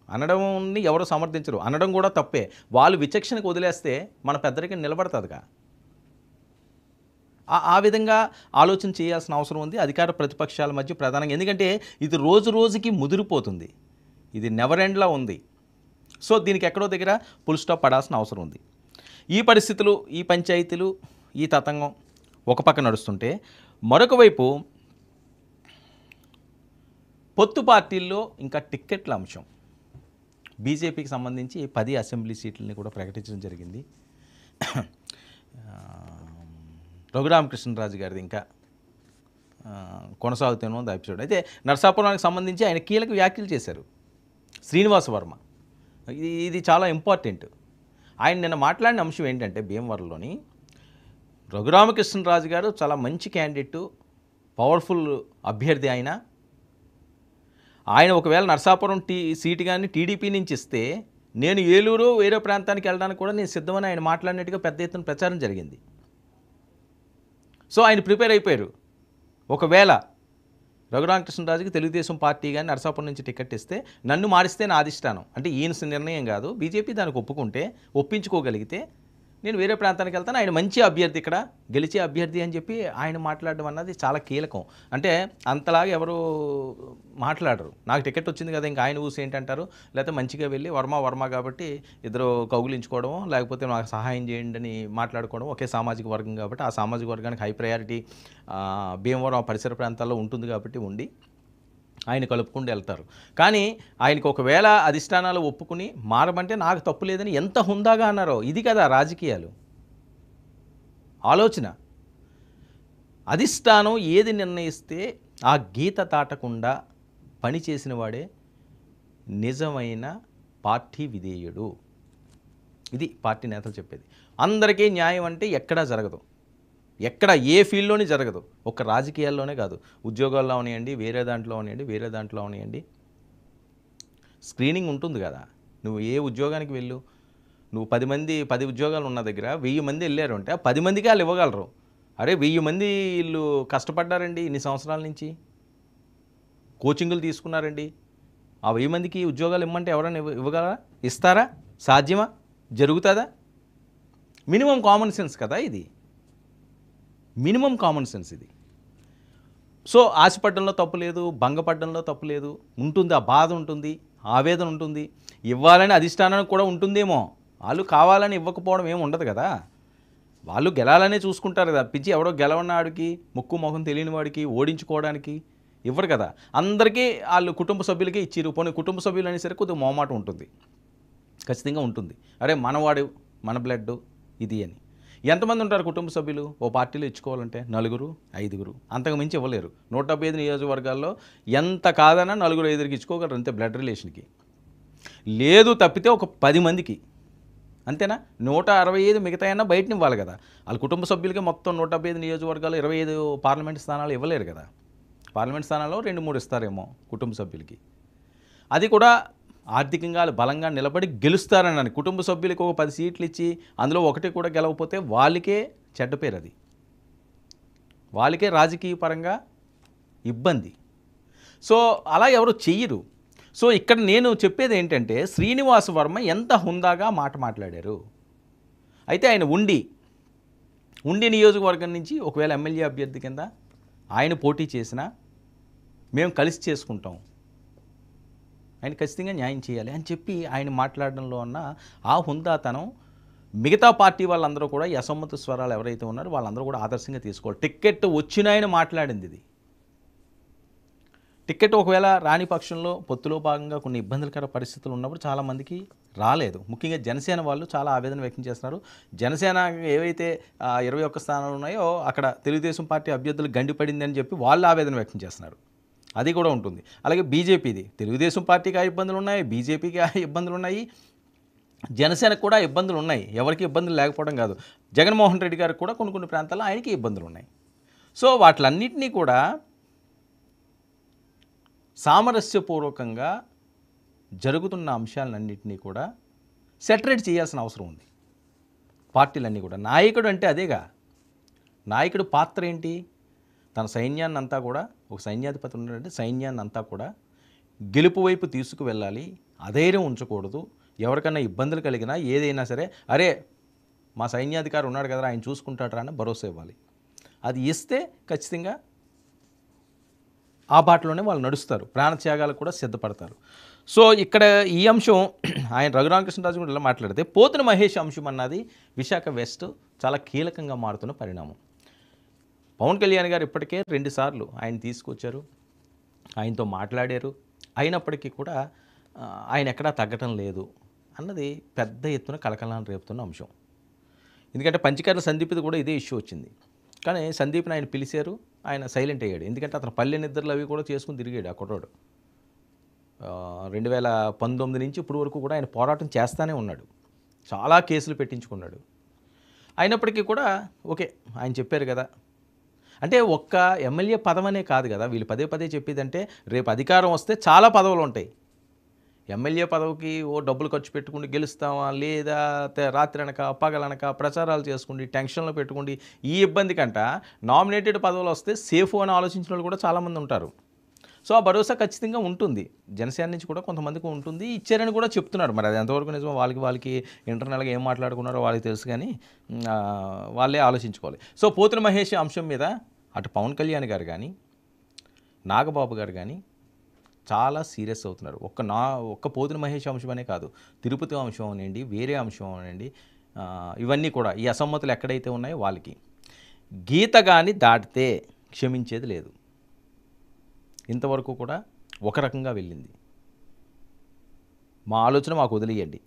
అనడంని ఎవరు సమర్థించరు, అనడం కూడా తప్పే. వాళ్ళు విచక్షణకు వదిలేస్తే మన పెద్దరికం నిలబడుతుందిగా. ఆ విధంగా ఆలోచన చేయాల్సిన అవసరం ఉంది అధికార ప్రతిపక్షాల మధ్య ప్రధానంగా. ఎందుకంటే ఇది రోజు రోజుకి ముదిరిపోతుంది. ఇది నెవర్ ఎండ్లా ఉంది. సో దీనికి ఎక్కడో దగ్గర ఫుల్ స్టాప్ పడాల్సిన అవసరం ఉంది. ఈ పరిస్థితులు, ఈ పంచాయతీలు, ఈ తతంగం ఒక పక్క నడుస్తుంటే, మరొక వైపు పొత్తు పార్టీల్లో ఇంకా టిక్కెట్ల అంశం. బీజేపీకి సంబంధించి 10 అసెంబ్లీ సీట్లని కూడా ప్రకటించడం జరిగింది. రఘురామకృష్ణరాజు గారిది ఇంకా కొనసాగుతూనే ఉంది ఎపిసోడ్. అయితే నరసాపురానికి సంబంధించి ఆయన కీలక వ్యాఖ్యలు చేశారు శ్రీనివాస వర్మ. ఇది చాలా ఇంపార్టెంట్. ఆయన నిన్న మాట్లాడిన అంశం ఏంటంటే, భీమవరంలోని రఘురామకృష్ణరాజు గారు చాలా మంచి క్యాండిడేటు, పవర్ఫుల్ అభ్యర్థి. ఆయన ఒకవేళ నరసాపురం సీటు కానీ టీడీపీ నుంచి ఇస్తే నేను ఏలూరు వేరే ప్రాంతానికి వెళ్ళడానికి కూడా నేను సిద్ధమని ఆయన మాట్లాడినట్టుగా పెద్ద ఎత్తున ప్రచారం జరిగింది. సో ఆయన ప్రిపేర్ అయిపోయారు. ఒకవేళ రఘురామకృష్ణరాజుకి తెలుగుదేశం పార్టీ కానీ నరసాపురం నుంచి టికెట్ ఇస్తే నన్ను మారిస్తే నా అధిష్టానం, అంటే ఈయన నిర్ణయం కాదు, బీజేపీ దానికి ఒప్పించుకోగలిగితే నేను వేరే ప్రాంతానికి వెళ్తాను, ఆయన మంచి అభ్యర్థి, ఇక్కడ గెలిచే అభ్యర్థి అని చెప్పి ఆయన మాట్లాడడం అన్నది చాలా కీలకం. అంటే అంతలాగా ఎవరు మాట్లాడరు. నాకు టికెట్ వచ్చింది కదా ఇంకా ఆయన ఊసి ఏంటంటారు, లేకపోతే మంచిగా వెళ్ళి వర్మ కాబట్టి ఇద్దరు కౌగులించుకోవడం, లేకపోతే నాకు సహాయం చేయండి అని మాట్లాడుకోవడం. ఒకే సామాజిక వర్గం కాబట్టి ఆ సామాజిక వర్గానికి హై ప్రయారిటీ భీమవరం పరిసర ప్రాంతాల్లో ఉంటుంది కాబట్టి ఉండి ఆయన కలుపుకుంటూ వెళ్తారు. కానీ ఆయనకు ఒకవేళ అధిష్టానాలు ఒప్పుకుని మారమంటే నాకు తప్పు లేదని ఎంత హుందాగా అన్నారో. ఇది కదా రాజకీయాలు. ఆలోచన, అధిష్టానం ఏది నిర్ణయిస్తే ఆ గీత దాటకుండా పనిచేసిన వాడే నిజమైన పార్టీ విధేయుడు. ఇది పార్టీ నేతలు చెప్పేది. అందరికీ న్యాయం అంటే ఎక్కడా జరగదు, ఎక్కడ ఏ ఫీల్డ్లోనే జరగదు. ఒక రాజకీయాల్లోనే కాదు, ఉద్యోగాల్లో అవనివ్వండి, వేరే దాంట్లో అవనివ్వండి, స్క్రీనింగ్ ఉంటుంది కదా. నువ్వు ఏ ఉద్యోగానికి వెళ్ళు, నువ్వు 10 ఉద్యోగాలు ఉన్న దగ్గర 1000 మంది వెళ్ళారు అంటే ఆ 10 మందికి వాళ్ళు ఇవ్వగలరు. అరే 1000 మంది వీళ్ళు కష్టపడ్డారండి, ఇన్ని సంవత్సరాల నుంచి కోచింగులు తీసుకున్నారండి, ఆ 1000 మందికి ఉద్యోగాలు ఇమ్మంటే ఎవరైనా ఇవ్వగలరా? ఇస్తారా? సాధ్యమా? జరుగుతుందా? మినిమం కామన్ సెన్స్ కదా ఇది, మినిమం కామన్ సెన్స్ ఇది. సో ఆశపడ్డంలో తప్పు లేదు, భంగపడ్డంలో తప్పు లేదు. ఉంటుంది, ఆ బాధ ఉంటుంది, ఆవేదన ఉంటుంది, ఇవ్వాలని అధిష్టానానికి కూడా ఉంటుందేమో. వాళ్ళు కావాలని ఇవ్వకపోవడం ఏమి ఉండదు కదా. వాళ్ళు గెలాలనే చూసుకుంటారు కదా, పిచ్చి ఎవడో గెలవన్నాడికి, ముక్కు మొహం తెలియని వాడికి ఓడించుకోవడానికి ఇవ్వరు కదా. అందరికీ వాళ్ళు కుటుంబ సభ్యులకే ఇచ్చిరు. పోనీ కుటుంబ సభ్యులు అనేసరికి కొద్దిగా మొహమాట ఉంటుంది, ఖచ్చితంగా ఉంటుంది. అరే మనవాడు, మన బ్లడ్ ఇది అని. ఎంతమంది ఉంటారు కుటుంబ సభ్యులు ఓ పార్టీలో ఇచ్చుకోవాలంటే? 4, 5, అంతకు మించి ఇవ్వలేరు. 175 నియోజకవర్గాల్లో ఎంత కాదన్నా 4, 5 ఇచ్చుకోగలరు అంతే బ్లడ్ రిలేషన్కి. లేదు తప్పితే ఒక 10 మందికి, అంతేనా? 165 మిగతా అయినా బయటని ఇవ్వాలి కదా. వాళ్ళ కుటుంబ సభ్యులకి మొత్తం 175 నియోజకవర్గాలు 25 పార్లమెంట్ స్థానాలు ఇవ్వలేరు కదా. పార్లమెంట్ స్థానాల్లో 2-3 ఇస్తారేమో కుటుంబ సభ్యులకి. అది కూడా ఆర్థికంగా బలంగా నిలబడి గెలుస్తారని. కుటుంబ సభ్యులకు ఒక 10 సీట్లు ఇచ్చి అందులో ఒకటి కూడా గెలవకపోతే వాళ్ళకే చెడ్డ పేరు, అది వాళ్ళకే రాజకీయ పరంగా ఇబ్బంది. సో అలా ఎవరు చెయ్యరు. సో ఇక్కడ నేను చెప్పేది ఏంటంటే, శ్రీనివాస వర్మ ఎంత హుందాగా మాట్లాడారు. అయితే ఆయన ఉండి నియోజకవర్గం నుంచి ఒకవేళ ఎమ్మెల్యే అభ్యర్థి కింద ఆయన పోటీ చేసినా మేము కలిసి చేసుకుంటాం, ఆయన ఖచ్చితంగా న్యాయం చేయాలి అని చెప్పి ఆయన మాట్లాడడంలో ఉన్న ఆ హుందాతనం మిగతా పార్టీ వాళ్ళందరూ కూడా, ఈ అసమ్మత స్వరాలు ఎవరైతే ఉన్నారో వాళ్ళందరూ కూడా ఆదర్శంగా తీసుకోవాలి. టిక్కెట్ వచ్చిన ఆయన మాట్లాడింది ఇది. టిక్కెట్ ఒకవేళ రాని పక్షంలో పొత్తులో భాగంగా కొన్ని ఇబ్బందులకర పరిస్థితులు ఉన్నప్పుడు చాలామందికి రాలేదు. ముఖ్యంగా జనసేన వాళ్ళు చాలా ఆవేదన వ్యక్తం చేస్తున్నారు. జనసేన ఏవైతే 21 స్థానాలు ఉన్నాయో అక్కడ తెలుగుదేశం పార్టీ అభ్యర్థులు గండిపడిందని చెప్పి వాళ్ళు ఆవేదన వ్యక్తం చేస్తున్నారు. అది కూడా ఉంటుంది. అలాగే బీజేపీది తెలుగుదేశం పార్టీకి ఆ ఇబ్బందులు ఉన్నాయి, బీజేపీకి ఆ ఇబ్బందులు ఉన్నాయి, జనసేనకు కూడా ఇబ్బందులు ఉన్నాయి. ఎవరికి ఇబ్బందులు లేకపోవడం కాదు, జగన్మోహన్ రెడ్డి గారికి కూడా కొన్ని ప్రాంతాల్లో ఆయనకి ఇబ్బందులు ఉన్నాయి. సో వాటిలన్నింటినీ కూడా సామరస్యపూర్వకంగా జరుగుతున్న అంశాలన్నింటినీ కూడా సెటరేట్ చేయాల్సిన అవసరం ఉంది పార్టీలన్నీ కూడా. నాయకుడు అంటే అదేగా, నాయకుడు పాత్ర ఏంటి? తన సైన్యాన్ని అంతా కూడా, ఒక సైన్యాధిపతి ఉన్నాడంటే సైన్యాన్ని అంతా కూడా గెలుపు వైపు తీసుకువెళ్ళాలి, అధైర్యం ఉంచకూడదు. ఎవరికైనా ఇబ్బందులు కలిగినా ఏదైనా సరే, అరే మా సైన్యాధికారి ఉన్నాడు కదా ఆయన చూసుకుంటాడు అని భరోసా ఇవ్వాలి. అది ఇస్తే ఖచ్చితంగా ఆ బాటలోనే వాళ్ళు నడుస్తారు, ప్రాణత్యాగాలకు కూడా సిద్ధపడతారు. సో ఇక్కడ ఈ అంశం ఆయన రఘురామకృష్ణరాజు కూడా ఇలా మాట్లాడితే, పోతున మహేష్ అంశం అన్నది విశాఖ వెస్ట్ చాలా కీలకంగా మారుతున్న పరిణామం. పవన్ కళ్యాణ్ గారు ఇప్పటికే 2 సార్లు ఆయన తీసుకొచ్చారు, ఆయనతో మాట్లాడారు. అయినప్పటికీ కూడా ఆయన ఎక్కడా తగ్గటం లేదు అన్నది పెద్ద ఎత్తున కలకలాన్ని రేపుతున్న అంశం. ఎందుకంటే పంచకర్ల సందీప్ది కూడా ఇదే ఇష్యూ వచ్చింది. కానీ సందీప్ని ఆయన పిలిచారు, ఆయన సైలెంట్ అయ్యాడు. ఎందుకంటే అతను పల్లె నిద్రలు అవి కూడా చేసుకుని తిరిగాడు ఆ కుర్రాడు. 2019 నుంచి ఇప్పుడు వరకు కూడా ఆయన పోరాటం చేస్తూనే ఉన్నాడు, చాలా కేసులు పెట్టించుకున్నాడు. అయినప్పటికీ కూడా ఓకే ఆయన చెప్పారు కదా. అంటే ఒక్క ఎమ్మెల్యే పదవనే కాదు కదా వీళ్ళు పదే చెప్పేదంటే, రేపు అధికారం వస్తే చాలా పదవులు ఉంటాయి. ఎమ్మెల్యే పదవికి డబ్బులు ఖర్చు పెట్టుకుని గెలుస్తామా లేదా, రాత్రి అనక పగలనక ప్రచారాలు చేసుకుండి టెన్షన్లో పెట్టుకుండి ఈ ఇబ్బంది కంట నామినేటెడ్ పదవులు వస్తే సేఫ్ అని ఆలోచించిన వాళ్ళు కూడా చాలామంది ఉంటారు. సో ఆ భరోసా ఖచ్చితంగా ఉంటుంది. జనసేన నుంచి కూడా కొంతమందికి ఉంటుంది, ఇచ్చారని కూడా చెప్తున్నారు. మరి అది ఎంతవరకు నిజమో వాళ్ళకి ఇంటర్నల్గా ఏం మాట్లాడుకున్నారో వాళ్ళకి తెలుసు, కానీ వాళ్ళే ఆలోచించుకోవాలి. సో పోతున మహేష్ అంశం మీద అటు పవన్ కళ్యాణ్ గారు కానీ నాగబాబు గారు కానీ చాలా సీరియస్ అవుతున్నారు. ఒక్క పోతున మహేష్ అంశం అనే కాదు, తిరుపతి అంశం అనండి, వేరే అంశం అనండి, ఇవన్నీ కూడా ఈ అసమ్మతులు ఎక్కడైతే ఉన్నాయో వాళ్ళకి గీత కానీ దాటితే క్షమించేది లేదు. ఇంతవరకు కూడా ఒక రకంగా వెళ్ళింది. మా ఆలోచన మాకు వదిలేయండి,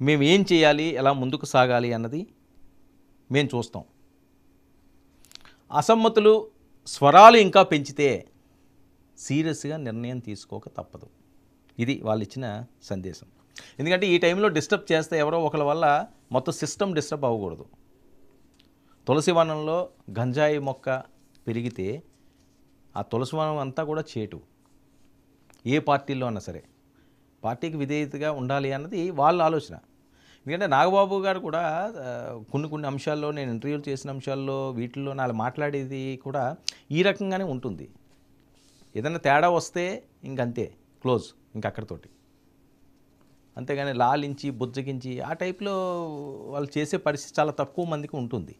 మేము ఏం చేయాలి, ఎలా ముందుకు సాగాలి అన్నది మేము చూస్తాం. అసమ్మతులు స్వరాలు ఇంకా పెంచితే సీరియస్గా నిర్ణయం తీసుకోక తప్పదు. ఇది వాళ్ళు ఇచ్చిన సందేశం. ఎందుకంటే ఈ టైంలో డిస్టర్బ్ చేస్తే ఎవరో ఒకరి వల్ల మొత్తం సిస్టమ్ డిస్టర్బ్ అవ్వకూడదు. తులసివనంలో గంజాయి మొక్క పెరిగితే ఆ తులసివనం అంతా కూడా చేటు. ఏ పార్టీలో అన్నా సరే పార్టీకి విధేయతగా ఉండాలి అన్నది వాళ్ళ ఆలోచన. ఎందుకంటే నాగబాబు గారు కూడా కొన్ని అంశాల్లో, నేను ఇంటర్వ్యూలు చేసిన అంశాల్లో వీటిల్లో నాలుగు మాట్లాడేది కూడా ఈ రకంగానే ఉంటుంది. ఏదైనా తేడా వస్తే ఇంకంతే, క్లోజ్, ఇంకక్కడితోటి. అంతేగాని లాలించి బుజ్జగించి ఆ టైప్లో వాళ్ళు చేసే పరిస్థితి చాలా తక్కువ మందికి ఉంటుంది.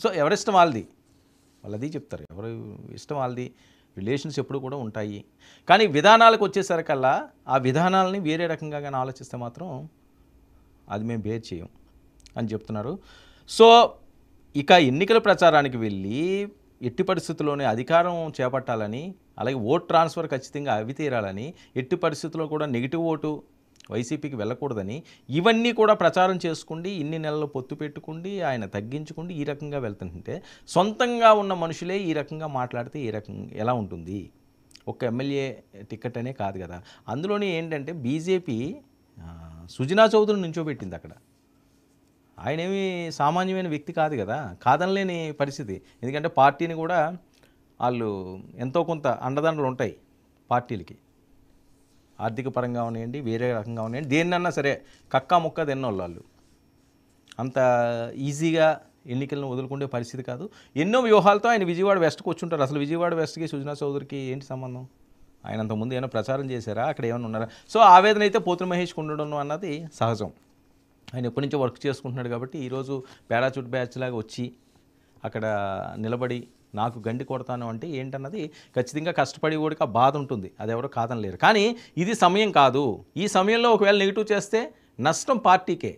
సో ఎవరిష్టం వాళ్ళది, వాళ్ళది చెప్తారు, ఎవరు ఇష్టం వాళ్ళది. రిలేషన్స్ ఎప్పుడు కూడా ఉంటాయి, కానీ విధానాలకు వచ్చేసరికల్లా ఆ విధానాలని వేరే రకంగా కానీ ఆలోచిస్తే మాత్రం అది మేము బేర్ చేయం అని చెప్తున్నారు. సో ఇక ఎన్నికల ప్రచారానికి వెళ్ళి ఎట్టి పరిస్థితుల్లోనే అధికారం చేపట్టాలని, అలాగే ఓట్ ట్రాన్స్ఫర్ ఖచ్చితంగా అవి తీరాలని, ఎట్టి పరిస్థితుల్లో కూడా నెగిటివ్ ఓటు వైసీపీకి వెళ్ళకూడదని, ఇవన్నీ కూడా ప్రచారం చేసుకుండి ఇన్ని నెలలు పొత్తు పెట్టుకుండి ఆయన తగ్గించుకుండి ఈ రకంగా వెళ్తుంటే, సొంతంగా ఉన్న మనుషులే ఈ రకంగా మాట్లాడితే ఈ రకంగా ఎలా ఉంటుంది? ఒక ఎమ్మెల్యే టికెట్ అనే కాదు కదా. అందులోనే ఏంటంటే బీజేపీ సుజనా చౌదరిని నుంచోబెట్టింది అక్కడ. ఆయనేమి సామాన్యమైన వ్యక్తి కాదు కదా, కాదనలేని పరిస్థితి. ఎందుకంటే పార్టీని కూడా వాళ్ళు ఎంతో కొంత అండదండలు ఉంటాయి పార్టీలకి, ఆర్థిక పరంగా ఉన్నాయండి, వేరే రకంగా ఉన్నాయండి, దేన్నన్నా సరే కక్కా ముక్క తిన్నోళ్ళు వాళ్ళు. అంత ఈజీగా ఎన్నికలను వదులుకునే పరిస్థితి కాదు. ఎన్నో వ్యూహాలతో ఆయన విజయవాడ వెస్ట్కి వచ్చి ఉంటారు. అసలు విజయవాడ వెస్ట్కి సుజనా చౌదరికి ఏంటి సంబంధం? ఆయన అంతకుముందు ఏమైనా ప్రచారం చేశారా, అక్కడ ఏమైనా ఉన్నారా? సో ఆవేదన అయితే పోతున మహేష్కి ఉండడం అన్నది సహజం. ఆయన ఎప్పటి నుంచో వర్క్ చేసుకుంటున్నాడు కాబట్టి ఈరోజు పారాచూట్ బ్యాచ్ లాగా వచ్చి అక్కడ నిలబడి నాకు గండి కొడతాను అంటే ఏంటన్నది ఖచ్చితంగా కష్టపడి ఓడికి ఆ బాధ ఉంటుంది, అది ఎవరో కాదనలేరు. కానీ ఇది సమయం కాదు, ఈ సమయంలో ఒకవేళ నెగిటివ్ చేస్తే నష్టం పార్టీకే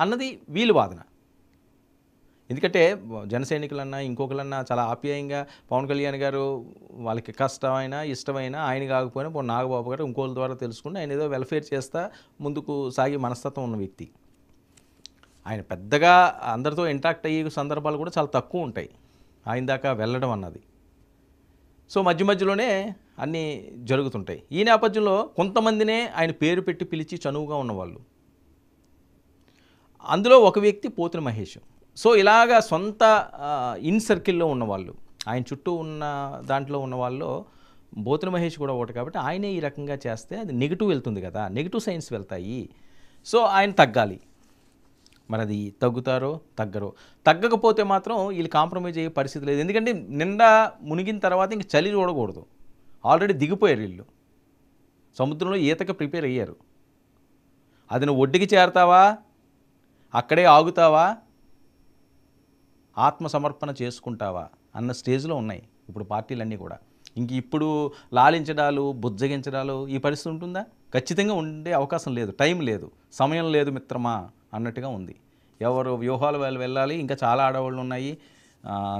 అన్నది వీళ్ళు వాదన. ఎందుకంటే జన సైనికులన్నా ఇంకొకరన్నా చాలా ఆప్యాయంగా పవన్ కళ్యాణ్ గారు వాళ్ళకి కష్టమైన ఇష్టమైన ఆయన కాకపోయినా ఇప్పుడు నాగబాబు గారు ఇంకోళ్ళ ద్వారా తెలుసుకుని ఆయన ఏదో వెల్ఫేర్ చేస్తా ముందుకు సాగే మనస్తత్వం ఉన్న వ్యక్తి. ఆయన పెద్దగా అందరితో ఇంటరాక్ట్ అయ్యే సందర్భాలు కూడా చాలా తక్కువ ఉంటాయి ఆయన దాకా వెళ్ళడం అన్నది. సో మధ్య మధ్యలోనే అన్నీ జరుగుతుంటాయి. ఈ నేపథ్యంలో కొంతమందినే ఆయన పేరు పెట్టి పిలిచి చనువుగా ఉన్నవాళ్ళు, అందులో ఒక వ్యక్తి పోతుల మహేష్. సో ఇలాగా సొంత ఇన్ సర్కిల్లో ఉన్నవాళ్ళు, ఆయన చుట్టూ ఉన్న దాంట్లో ఉన్న వాళ్ళు పోతుల మహేష్ కూడా ఒకటి. కాబట్టి ఆయనే ఈ రకంగా చేస్తే అది నెగిటివ్ వెళ్తుంది కదా, నెగిటివ్ సైన్స్ వెళ్తాయి. సో ఆయన తగ్గాలి. మరి అది తగ్గుతారో తగ్గరో, తగ్గకపోతే మాత్రం వీళ్ళు కాంప్రమైజ్ అయ్యే పరిస్థితి లేదు. ఎందుకంటే నిండా మునిగిన తర్వాత ఇంక చలి చూడకూడదు. ఆల్రెడీ దిగిపోయారు వీళ్ళు, సముద్రంలో ఈతకి ప్రిపేర్ అయ్యారు. అది నువ్వు ఒడ్డుకి చేరతావా, అక్కడే ఆగుతావా, ఆత్మసమర్పణ చేసుకుంటావా అన్న స్టేజ్లో ఉన్నాయి ఇప్పుడు పార్టీలన్నీ కూడా. ఇంక ఇప్పుడు లాలించడాలు బుజ్జగించడాలు ఈ పరిస్థితి ఉంటుందా? ఖచ్చితంగా ఉండే అవకాశం లేదు, టైం లేదు, సమయం లేదు మిత్రమా అన్నట్టుగా ఉంది. ఎవరు వ్యూహాలు వాళ్ళు వెళ్ళాలి. ఇంకా చాలా ఆడవాళ్ళు ఉన్నాయి.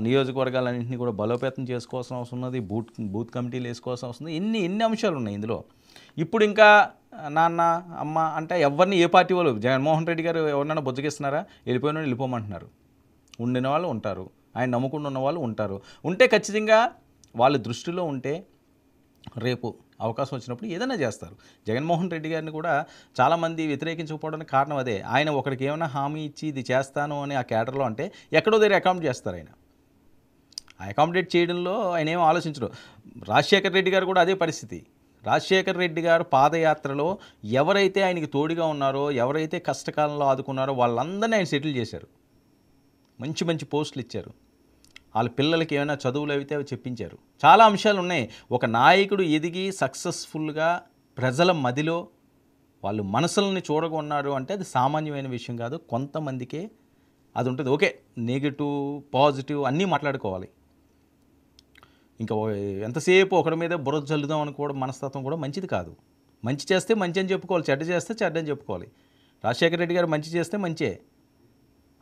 నియోజకవర్గాలన్నింటినీ కూడా బలోపేతం చేసుకోవాల్సిన అవసరం ఉన్నది. బూత్ కమిటీలు వేసుకోవాల్సిన అవసరం ఉంది. ఎన్ని అంశాలు ఉన్నాయి ఇందులో. ఇప్పుడు ఇంకా నాన్న అమ్మ అంటే ఎవరిని ఏ పార్టీ వాళ్ళు, జగన్మోహన్ రెడ్డి గారు ఎవరినైనా బుజ్జగిస్తున్నారా? వెళ్ళిపోయిన వాళ్ళు వెళ్ళిపోమంటున్నారు. ఉండిన వాళ్ళు ఉంటారు, ఆయన నమ్ముకుని ఉన్న వాళ్ళు ఉంటారు. ఉంటే ఖచ్చితంగా వాళ్ళ దృష్టిలో ఉంటే రేపు అవకాశం వచ్చినప్పుడు ఏదైనా చేస్తారు. జగన్మోహన్ రెడ్డి గారిని కూడా చాలామంది వ్యతిరేకించకపోవడానికి కారణం అదే. ఆయన ఒకరికి ఏమైనా హామీ ఇచ్చి ఇది చేస్తాను అని ఆ క్యాడర్లో అంటే ఎక్కడో దగ్గర అకామిడేట్ చేస్తారు. ఆయన అకామిడేట్ చేయడంలో ఆయన ఏమో ఆలోచించరు. రాజశేఖర్ రెడ్డి గారు కూడా అదే పరిస్థితి. రాజశేఖర్ రెడ్డి గారు పాదయాత్రలో ఎవరైతే ఆయనకి తోడుగా ఉన్నారో, ఎవరైతే కష్టకాలంలో ఆదుకున్నారో వాళ్ళందరినీ ఆయన సెటిల్ చేశారు. మంచి మంచి పోస్టులు ఇచ్చారు. వాళ్ళ పిల్లలకి ఏమైనా చదువులు అయితే అవి చెప్పించారు. చాలా అంశాలు ఉన్నాయి. ఒక నాయకుడు ఎదిగి సక్సెస్ఫుల్గా ప్రజల మదిలో వాళ్ళు మనసులని చూడగొన్నారు అంటే అది సామాన్యమైన విషయం కాదు. కొంతమందికే అది ఉంటుంది. ఓకే, నెగిటివ్ పాజిటివ్ అన్నీ మాట్లాడుకోవాలి. ఇంకా ఎంతసేపు ఒకరి మీద బురద చల్లుదాం అనుకోవడం మనస్తత్వం కూడా మంచిది కాదు. మంచి చేస్తే మంచి అని చెప్పుకోవాలి, చెడ్డ చేస్తే చెడ్డ అని చెప్పుకోవాలి. రాజశేఖర రెడ్డి గారు మంచి చేస్తే మంచే.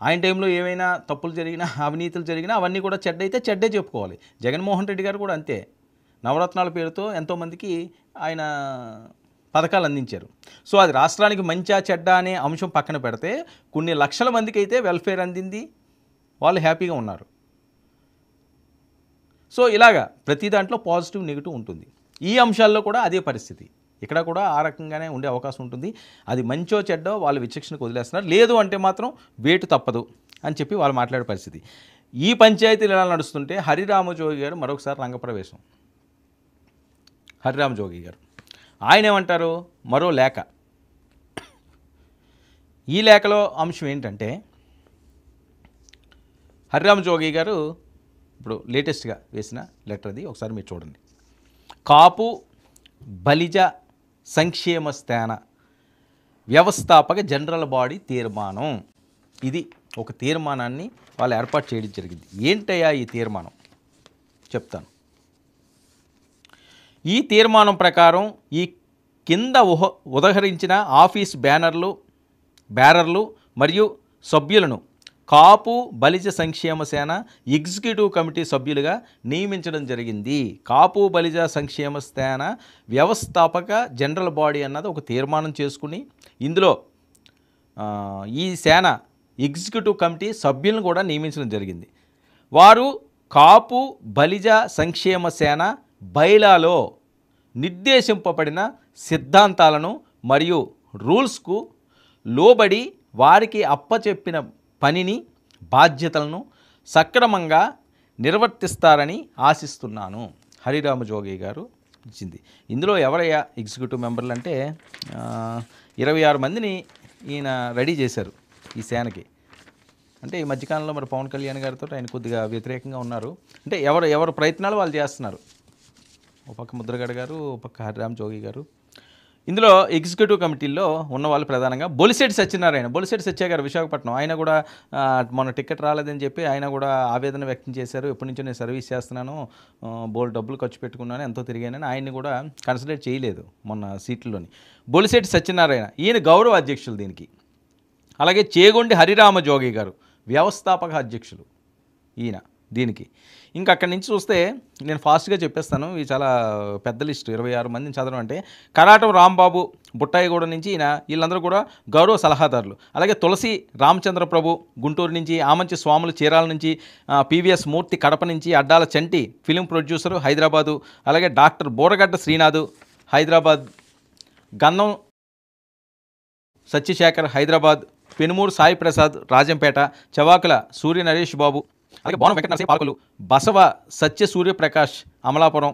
ఆయన టైంలో ఏమైనా తప్పులు జరిగినా, అవినీతులు జరిగినా అవన్నీ కూడా చెడ్డ అయితే చెడ్డే చెప్పుకోవాలి. జగన్మోహన్ రెడ్డి గారు కూడా అంతే. నవరత్నాల పేరుతో ఎంతోమందికి ఆయన పథకాలు అందించారు. సో అది రాష్ట్రానికి మంచా చెడ్డ అనే అంశం పక్కన పెడితే కొన్ని లక్షల మందికి అయితే వెల్ఫేర్ అందింది, వాళ్ళు హ్యాపీగా ఉన్నారు. సో ఇలాగా ప్రతి దాంట్లో పాజిటివ్ నెగిటివ్ ఉంటుంది. ఈ అంశాల్లో కూడా అదే పరిస్థితి. ఇక్కడ కూడా ఆ రకంగానే ఉండే అవకాశం ఉంటుంది. అది మంచో చెడ్డో వాళ్ళు విచక్షణకు వదిలేస్తున్నారు. లేదు అంటే మాత్రం వేటు తప్పదు అని చెప్పి వాళ్ళు మాట్లాడే పరిస్థితి. ఈ పంచాయతీలు ఎలా నడుస్తుంటే హరిరామజోగి గారు మరొకసారి రంగప్రవేశం. హరిరామజోగి గారు ఆయన ఏమంటారు? మరో లేఖ. ఈ లేఖలో అంశం ఏంటంటే హరిరామజోగి గారు ఇప్పుడు లేటెస్ట్గా వేసిన లెటర్ది ఒకసారి మీరు చూడండి. కాపు బలిజ సంక్షేమ స్థాన వ్యవస్థాపక జనరల్ బాడీ తీర్మానం. ఇది ఒక తీర్మానాన్ని వాళ్ళు ఏర్పాటు చేయడం జరిగింది. ఏంటయ్యా ఈ తీర్మానం చెప్తాను. ఈ తీర్మానం ప్రకారం ఈ కింద ఉదహరించిన ఆఫీస్ బ్యానర్లు మరియు సభ్యులను కాపు బలిజ సంక్షేమ సేన ఎగ్జిక్యూటివ్ కమిటీ సభ్యులుగా నియమించడం జరిగింది. కాపు బలిజ సంక్షేమ సేన వ్యవస్థాపక జనరల్ బాడీ అన్నది ఒక తీర్మానం చేసుకుని ఇందులో ఈ సేన ఎగ్జిక్యూటివ్ కమిటీ సభ్యులను కూడా నియమించడం జరిగింది. వారు కాపు బలిజ సంక్షేమ సేన బైలాలో నిర్దేశింపబడిన సిద్ధాంతాలను మరియు రూల్స్కు లోబడి వారికి అప్పచెప్పిన పనిని బాధ్యతలను సక్రమంగా నిర్వర్తిస్తారని ఆశిస్తున్నాను. హరిరామజోగి గారు ఇచ్చింది. ఇందులో ఎవరయ్యా ఎగ్జిక్యూటివ్ మెంబర్లు అంటే 26 మందిని ఈయన రెడీ చేశారు ఈ సేనకి. అంటే ఈ మధ్యకాలంలో మరి పవన్ కళ్యాణ్ గారితో ఆయన కొద్దిగా వ్యతిరేకంగా ఉన్నారు. అంటే ఎవరు ప్రయత్నాలు వాళ్ళు చేస్తున్నారు. ఒక పక్క ముద్రగడ గారు, ఒక పక్క హరిరామజోగి గారు. ఇందులో ఎగ్జిక్యూటివ్ కమిటీల్లో ఉన్నవాళ్ళు ప్రధానంగా బొలిశెట్టి సత్య గారు విశాఖపట్నం. ఆయన కూడా మొన్న టికెట్ రాలేదని చెప్పి ఆయన కూడా ఆవేదన వ్యక్తం చేశారు. ఎప్పటి నుంచో నేను సర్వీస్ చేస్తున్నాను, బోల్డ్ డబ్బులు ఖర్చు పెట్టుకున్నాను, ఎంతో తిరిగానని ఆయన్ని కూడా కన్సిడర్ చేయలేదు మొన్న సీట్లలోని. బొలిశెట్టి సత్యనారాయణ ఈయన గౌరవ అధ్యక్షులు దీనికి. అలాగే చేగొండి హరిరామజోగి గారు వ్యవస్థాపక అధ్యక్షులు ఈయన దీనికి. ఇంకా అక్కడి నుంచి చూస్తే నేను ఫాస్ట్గా చెప్పేస్తాను, ఇవి చాలా పెద్ద లిస్టు, 26 మందిని చదవడం అంటే. కరాటం రాంబాబు బుట్టాయిగూడ నుంచి ఈయన, వీళ్ళందరూ కూడా గౌరవ సలహాదారులు. అలాగే తులసి రామచంద్ర ప్రభు గుంటూరు నుంచి, ఆమంచి స్వాములు చీరాల నుంచి, పివిఎస్ మూర్తి కడప నుంచి, అడ్డాల చంటి ఫిలిం ప్రొడ్యూసరు హైదరాబాదు, అలాగే డాక్టర్ బోరగడ్డ శ్రీనాథ్ హైదరాబాద్, గన్నం సత్యశేఖర్ హైదరాబాద్, పెనుమూరు సాయి ప్రసాద్ రాజంపేట, చవాకుల సూర్య నరేష్ బాబు, అలాగే బోనం వెంకట నరసింహ పాలకులు, బసవ సత్య సూర్యప్రకాష్ అమలాపురం,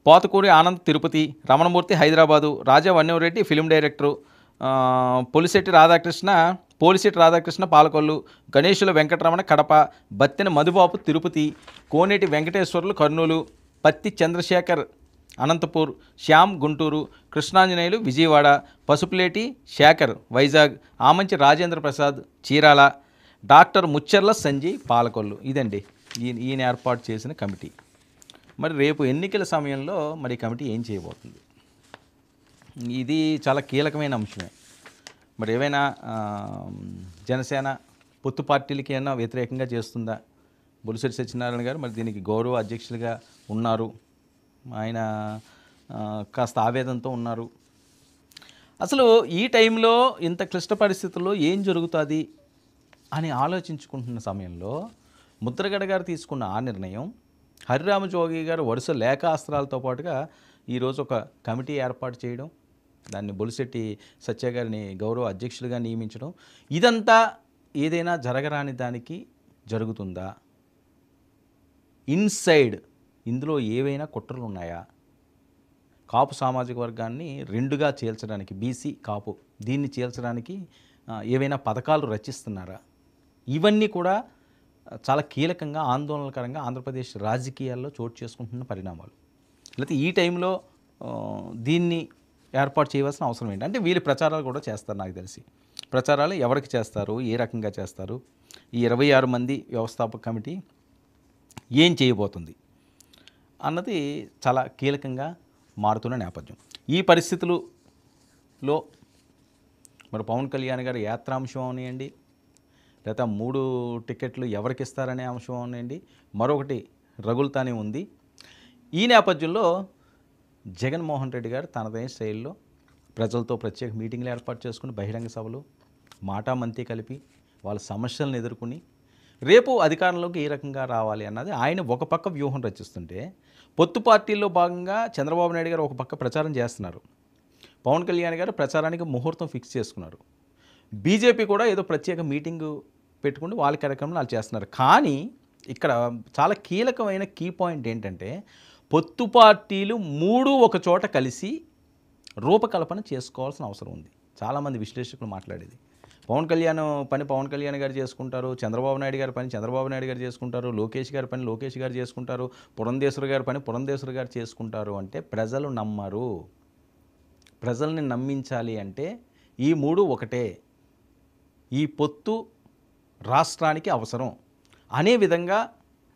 పోతకూరి ఆనంద్ తిరుపతి, రమణమూర్తి హైదరాబాదు, రాజా వన్యవరెడ్డి ఫిలిం డైరెక్టరు, పోలిశెట్టి రాధాకృష్ణ పాలకొల్లు, గణేశుల వెంకటరమణ కడప, బత్తెన మధుబాబు తిరుపతి, కోనేటి వెంకటేశ్వర్లు కర్నూలు, పత్తి చంద్రశేఖర్ అనంతపూర్, శ్యామ్ గుంటూరు, కృష్ణాంజనేయులు విజయవాడ, పసుపులేటి శేఖర్ వైజాగ్, ఆమంచి రాజేంద్ర ప్రసాద్ చీరాల, డాక్టర్ ముచ్చర్ల సంజయ్ పాలకొల్లు. ఇదండి ఈయన ఏర్పాటు చేసిన కమిటీ. మరి రేపు ఎన్నికల సమయంలో మరి కమిటీ ఏం చేయబోతుంది? ఇది చాలా కీలకమైన అంశమే. మరి ఏవైనా జనసేన పొత్తు పార్టీలకి ఏమైనా వ్యతిరేకంగా చేస్తుందా? బొలిశెట్టి సత్యనారాయణ గారు మరి దీనికి గౌరవ అధ్యక్షులుగా ఉన్నారు, ఆయన కాస్త ఆవేదనతో ఉన్నారు. అసలు ఈ టైంలో ఇంత క్లిష్ట పరిస్థితుల్లో ఏం జరుగుతుంది అని ఆలోచించుకుంటున్న సమయంలో ముద్రగడ గారు తీసుకున్న ఆ నిర్ణయం, హరిరామజోగి గారు వరుస లేఖాస్త్రాలతో పాటుగా ఈరోజు ఒక కమిటీ ఏర్పాటు చేయడం, దాన్ని బొలిశెట్టి సత్య గారిని గౌరవ అధ్యక్షులుగా నియమించడం, ఇదంతా ఏదైనా జరగరాని దానికి జరుగుతుందా? ఇన్సైడ్ ఇందులో ఏవైనా కుట్రలు ఉన్నాయా? కాపు సామాజిక వర్గాన్ని రెండుగా చీల్చడానికి, బీసీ కాపు దీన్ని చీల్చడానికి ఏవైనా పథకాలు రచిస్తున్నారా? ఇవన్నీ కూడా చాలా కీలకంగా, ఆందోళనకరంగా ఆంధ్రప్రదేశ్ రాజకీయాల్లో చోటు చేసుకుంటున్న పరిణామాలు. లేకపోతే ఈ టైంలో దీన్ని ఏర్పాటు చేయవలసిన అవసరం ఏంటి? అంటే వీళ్ళు ప్రచారాలు కూడా చేస్తారు, నాకు తెలిసి. ప్రచారాలు ఎవరికి చేస్తారు, ఏ రకంగా చేస్తారు, ఈ 26 మంది వ్యవస్థాపక కమిటీ ఏం చేయబోతుంది అన్నది చాలా కీలకంగా మారుతున్న నేపథ్యం. ఈ పరిస్థితులలో మరి పవన్ కళ్యాణ్ గారి యాత్రాంశం అవనియండి, లేదా 3 టికెట్లు ఎవరికి ఇస్తారనే అంశం అవనియండి, మరొకటి రగులుతానే ఉంది. ఈ నేపథ్యంలో జగన్మోహన్ రెడ్డి గారు తనదైన శైలిలో ప్రజలతో ప్రత్యేక మీటింగ్లు ఏర్పాటు చేసుకుని, బహిరంగ సభలు మాటామంతి కలిపి వాళ్ళ సమస్యలను ఎదుర్కొని రేపు అధికారంలోకి ఏ రకంగా రావాలి అన్నది ఆయన ఒక పక్క వ్యూహం రచిస్తుంటే, పొత్తు పార్టీల్లో భాగంగా చంద్రబాబు నాయుడు గారు ఒక పక్క ప్రచారం చేస్తున్నారు, పవన్ కళ్యాణ్ గారు ప్రచారానికి ముహూర్తం ఫిక్స్ చేసుకున్నారు, బీజేపీ కూడా ఏదో ప్రత్యేక మీటింగు పెట్టుకుని వాళ్ళ కార్యక్రమం వాళ్ళు చేస్తున్నారు. కానీ ఇక్కడ చాలా కీలకమైన కీ పాయింట్ ఏంటంటే, పొత్తు పార్టీలు 3 ఒక చోట కలిసి రూపకల్పన చేసుకోవాల్సిన అవసరం ఉంది. చాలామంది విశ్లేషకులు మాట్లాడేది, పవన్ కళ్యాణ్ పని పవన్ కళ్యాణ్ గారు చేసుకుంటారు, చంద్రబాబు నాయుడు గారి పని చంద్రబాబు నాయుడు గారు చేసుకుంటారు, లోకేష్ గారి పని లోకేష్ గారు చేసుకుంటారు, పురంధేశ్వరి గారి పని పురంధేశ్వరి గారు చేసుకుంటారు అంటే ప్రజలు నమ్మరు. ప్రజల్ని నమ్మించాలి అంటే ఈ 3 ఒకటే, ఈ పొత్తు రాష్ట్రానికి అవసరం అనే విధంగా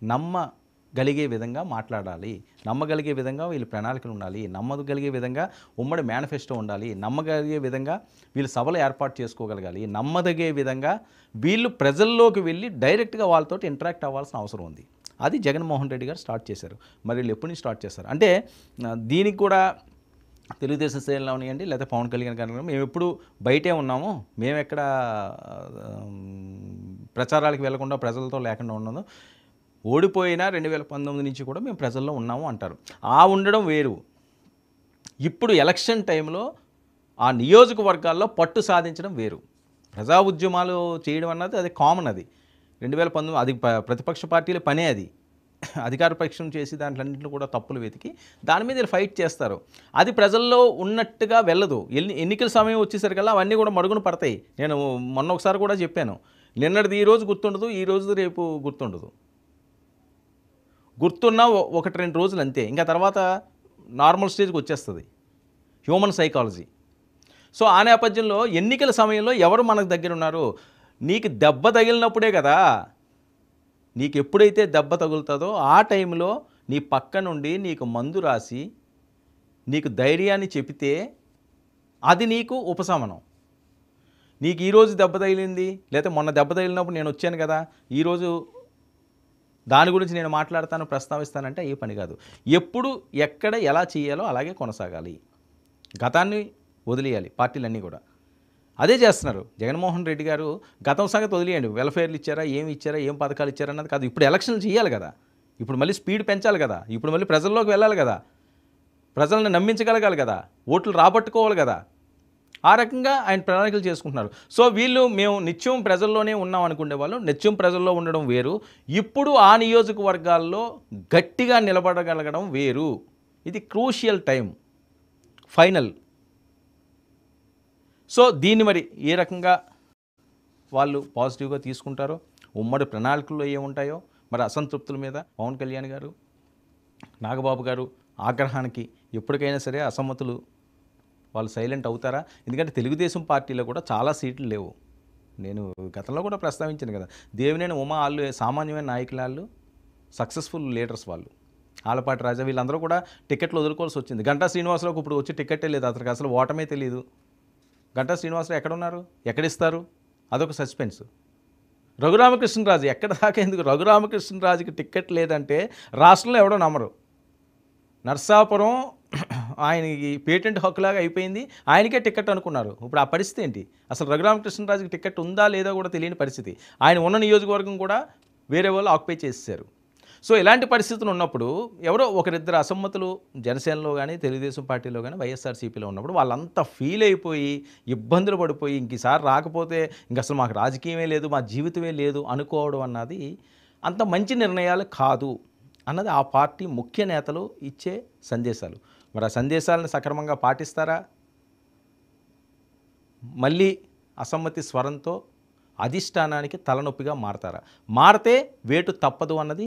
నమ్మగలిగే విధంగా మాట్లాడాలి, నమ్మగలిగే విధంగా వీళ్ళు ప్రణాళికలు ఉండాలి, నమ్మగలిగే విధంగా ఉమ్మడి మేనిఫెస్టో ఉండాలి, నమ్మగలిగే విధంగా వీళ్ళు సభలు ఏర్పాటు చేసుకోగలగాలి, నమ్మదగే విధంగా వీళ్ళు ప్రజల్లోకి వెళ్ళి డైరెక్ట్గా వాళ్ళతో ఇంటరాక్ట్ అవ్వాల్సిన అవసరం ఉంది. అది జగన్మోహన్ రెడ్డి గారు స్టార్ట్ చేశారు. మరి వీళ్ళు ఎప్పటి నుంచి స్టార్ట్ చేశారు అంటే, దీనికి కూడా తెలుగుదేశం శ్రేణులు ఉన్నాయండి, లేదా పవన్ కళ్యాణ్ గారు మేము ఎప్పుడు బయటే ఉన్నాము, మేము ఎక్కడ ప్రచారాలకు వెళ్లకుండా ప్రజలతో లేకుండా ఉన్నాము, ఓడిపోయినా 2019 నుంచి కూడా మేము ప్రజల్లో ఉన్నాము అంటారు. ఆ ఉండడం వేరు. ఇప్పుడు ఎలక్షన్ టైంలో ఆ నియోజకవర్గాల్లో పట్టు సాధించడం వేరు. ప్రజా ఉద్యమాలు చేయడం అన్నది అది కామన్. అది 2019 అది ప్రతిపక్ష పార్టీల పనే. అది అధికార పక్షం చేసి దాంట్లన్నింటిలో కూడా తప్పులు వెతికి దాని మీద వీళ్ళు ఫైట్ చేస్తారు. అది ప్రజల్లో ఉన్నట్టుగా వెళ్ళదు. ఎన్నికల సమయం వచ్చేసరికల్లా అవన్నీ కూడా మరుగున పడతాయి. నేను మొన్న ఒకసారి కూడా చెప్పాను, నిన్నటిది ఈ రోజు గుర్తుండదు, ఈ రోజు రేపు గుర్తుండదు. గుర్తున్నా 1-2 రోజులు అంతే, ఇంకా తర్వాత నార్మల్ స్టేజ్కి వచ్చేస్తుంది హ్యూమన్ సైకాలజీ. సో ఆ నేపథ్యంలో ఎన్నికల సమయంలో ఎవరు మనకు దగ్గర ఉన్నారు? నీకు దెబ్బ తగిలినప్పుడే కదా, నీకు ఎప్పుడైతే దెబ్బ తగులుతుందో ఆ టైంలో నీ పక్క నుండి నీకు మందు రాసి నీకు ధైర్యాన్ని చెబితే అది నీకు ఉపశమనం. నీకు ఈరోజు దెబ్బ తగిలింది, లేకపోతే మొన్న దెబ్బ తగిలినప్పుడు నేను వచ్చాను కదా, ఈరోజు దాని గురించి నేను మాట్లాడతాను, ప్రస్తావిస్తానంటే అయ్యే పని కాదు. ఎప్పుడు ఎక్కడ ఎలా చేయాలో అలాగే కొనసాగాలి. గతాన్ని వదిలేయాలి పార్టీలన్నీ కూడా. అదే చేస్తున్నారు జగన్మోహన్ రెడ్డి గారు. గతం సంగతి వదిలేయండి, వెల్ఫేర్లు ఇచ్చారా, ఏమి ఇచ్చారా, ఏం పథకాలు ఇచ్చారా అన్నది కాదు. ఇప్పుడు ఎలక్షన్లు చేయాలి కదా, ఇప్పుడు మళ్ళీ స్పీడ్ పెంచాలి కదా, ఇప్పుడు మళ్ళీ ప్రజల్లోకి వెళ్ళాలి కదా, ప్రజలను నమ్మించగలగాలి కదా, ఓట్లు రాబట్టుకోవాలి కదా. ఆ రకంగా ఆయన ప్రణాళికలు చేసుకుంటున్నారు. సో వీళ్ళు మేము నిత్యం ప్రజల్లోనే ఉన్నాం అనుకునే వాళ్ళు నిత్యం ప్రజల్లో ఉండడం వేరు, ఇప్పుడు ఆ నియోజకవర్గాల్లో గట్టిగా నిలబడగలగడం వేరు. ఇది క్రూషియల్ టైం, ఫైనల్. సో దీన్ని మరి ఏ రకంగా వాళ్ళు పాజిటివ్గా తీసుకుంటారో, ఉమ్మడి ప్రణాళికల్లో ఏముంటాయో, మరి అసంతృప్తుల మీద పవన్ కళ్యాణ్ గారు, నాగబాబు గారు ఆగ్రహానికి ఎప్పటికైనా సరే అసమ్మతులు వాళ్ళు సైలెంట్ అవుతారా? ఎందుకంటే తెలుగుదేశం పార్టీలో కూడా చాలా సీట్లు లేవు. నేను గతంలో కూడా ప్రస్తావించాను కదా, దేవినేని ఉమా వాళ్ళు సామాన్యమైన నాయకులు, వాళ్ళు సక్సెస్ఫుల్ లీడర్స్, వాళ్ళు ఆలపాటి రాజా వీళ్ళందరూ కూడా టికెట్లు వదులుకోవాల్సి వచ్చింది. గంటా శ్రీనివాసరావుకి ఇప్పుడు వచ్చి టికెట్టే లేదు, అతనికి అసలు ఓటమే తెలియదు. గంటా శ్రీనివాసరావు ఎక్కడున్నారు, ఎక్కడిస్తారు, అదొక సస్పెన్స్. రఘురామకృష్ణరాజు ఎక్కడ దాకా ఎందుకు, రఘురామకృష్ణరాజుకి టికెట్ లేదంటే రాష్ట్రంలో ఎవడో నమ్మరు. నర్సాపురం ఆయనకి పేటెంట్ హక్కులాగా అయిపోయింది, ఆయనకే టికెట్ అనుకున్నారు. ఇప్పుడు ఆ పరిస్థితి ఏంటి, అసలు రఘురామకృష్ణరాజుకి టికెట్ ఉందా లేదా కూడా తెలియని పరిస్థితి. ఆయన ఉన్న నియోజకవర్గం కూడా వేరే వాళ్ళు ఆక్యుపై చేసేసారు. సో ఇలాంటి పరిస్థితులు ఉన్నప్పుడు ఎవరో ఒకరిద్దరు అసమ్మతులు జనసేనలో కానీ తెలుగుదేశం పార్టీలో కానీ వైఎస్ఆర్సీపీలో ఉన్నప్పుడు వాళ్ళంతా ఫీల్ అయిపోయి ఇబ్బందులు పడిపోయి ఇంకసారి రాకపోతే ఇంక అసలు మాకు రాజకీయమే లేదు, మా జీవితమే లేదు అనుకోవడం అన్నది అంత మంచి నిర్ణయాలు కాదు అన్నది ఆ పార్టీ ముఖ్య నేతలు ఇచ్చే సందేశాలు. మరి ఆ సందేశాలను సక్రమంగా పాటిస్తారా, మళ్ళీ అసమ్మతి స్వరంతో అధిష్టానానికి తలనొప్పిగా మారతారా? మారితే వేటు తప్పదు అన్నది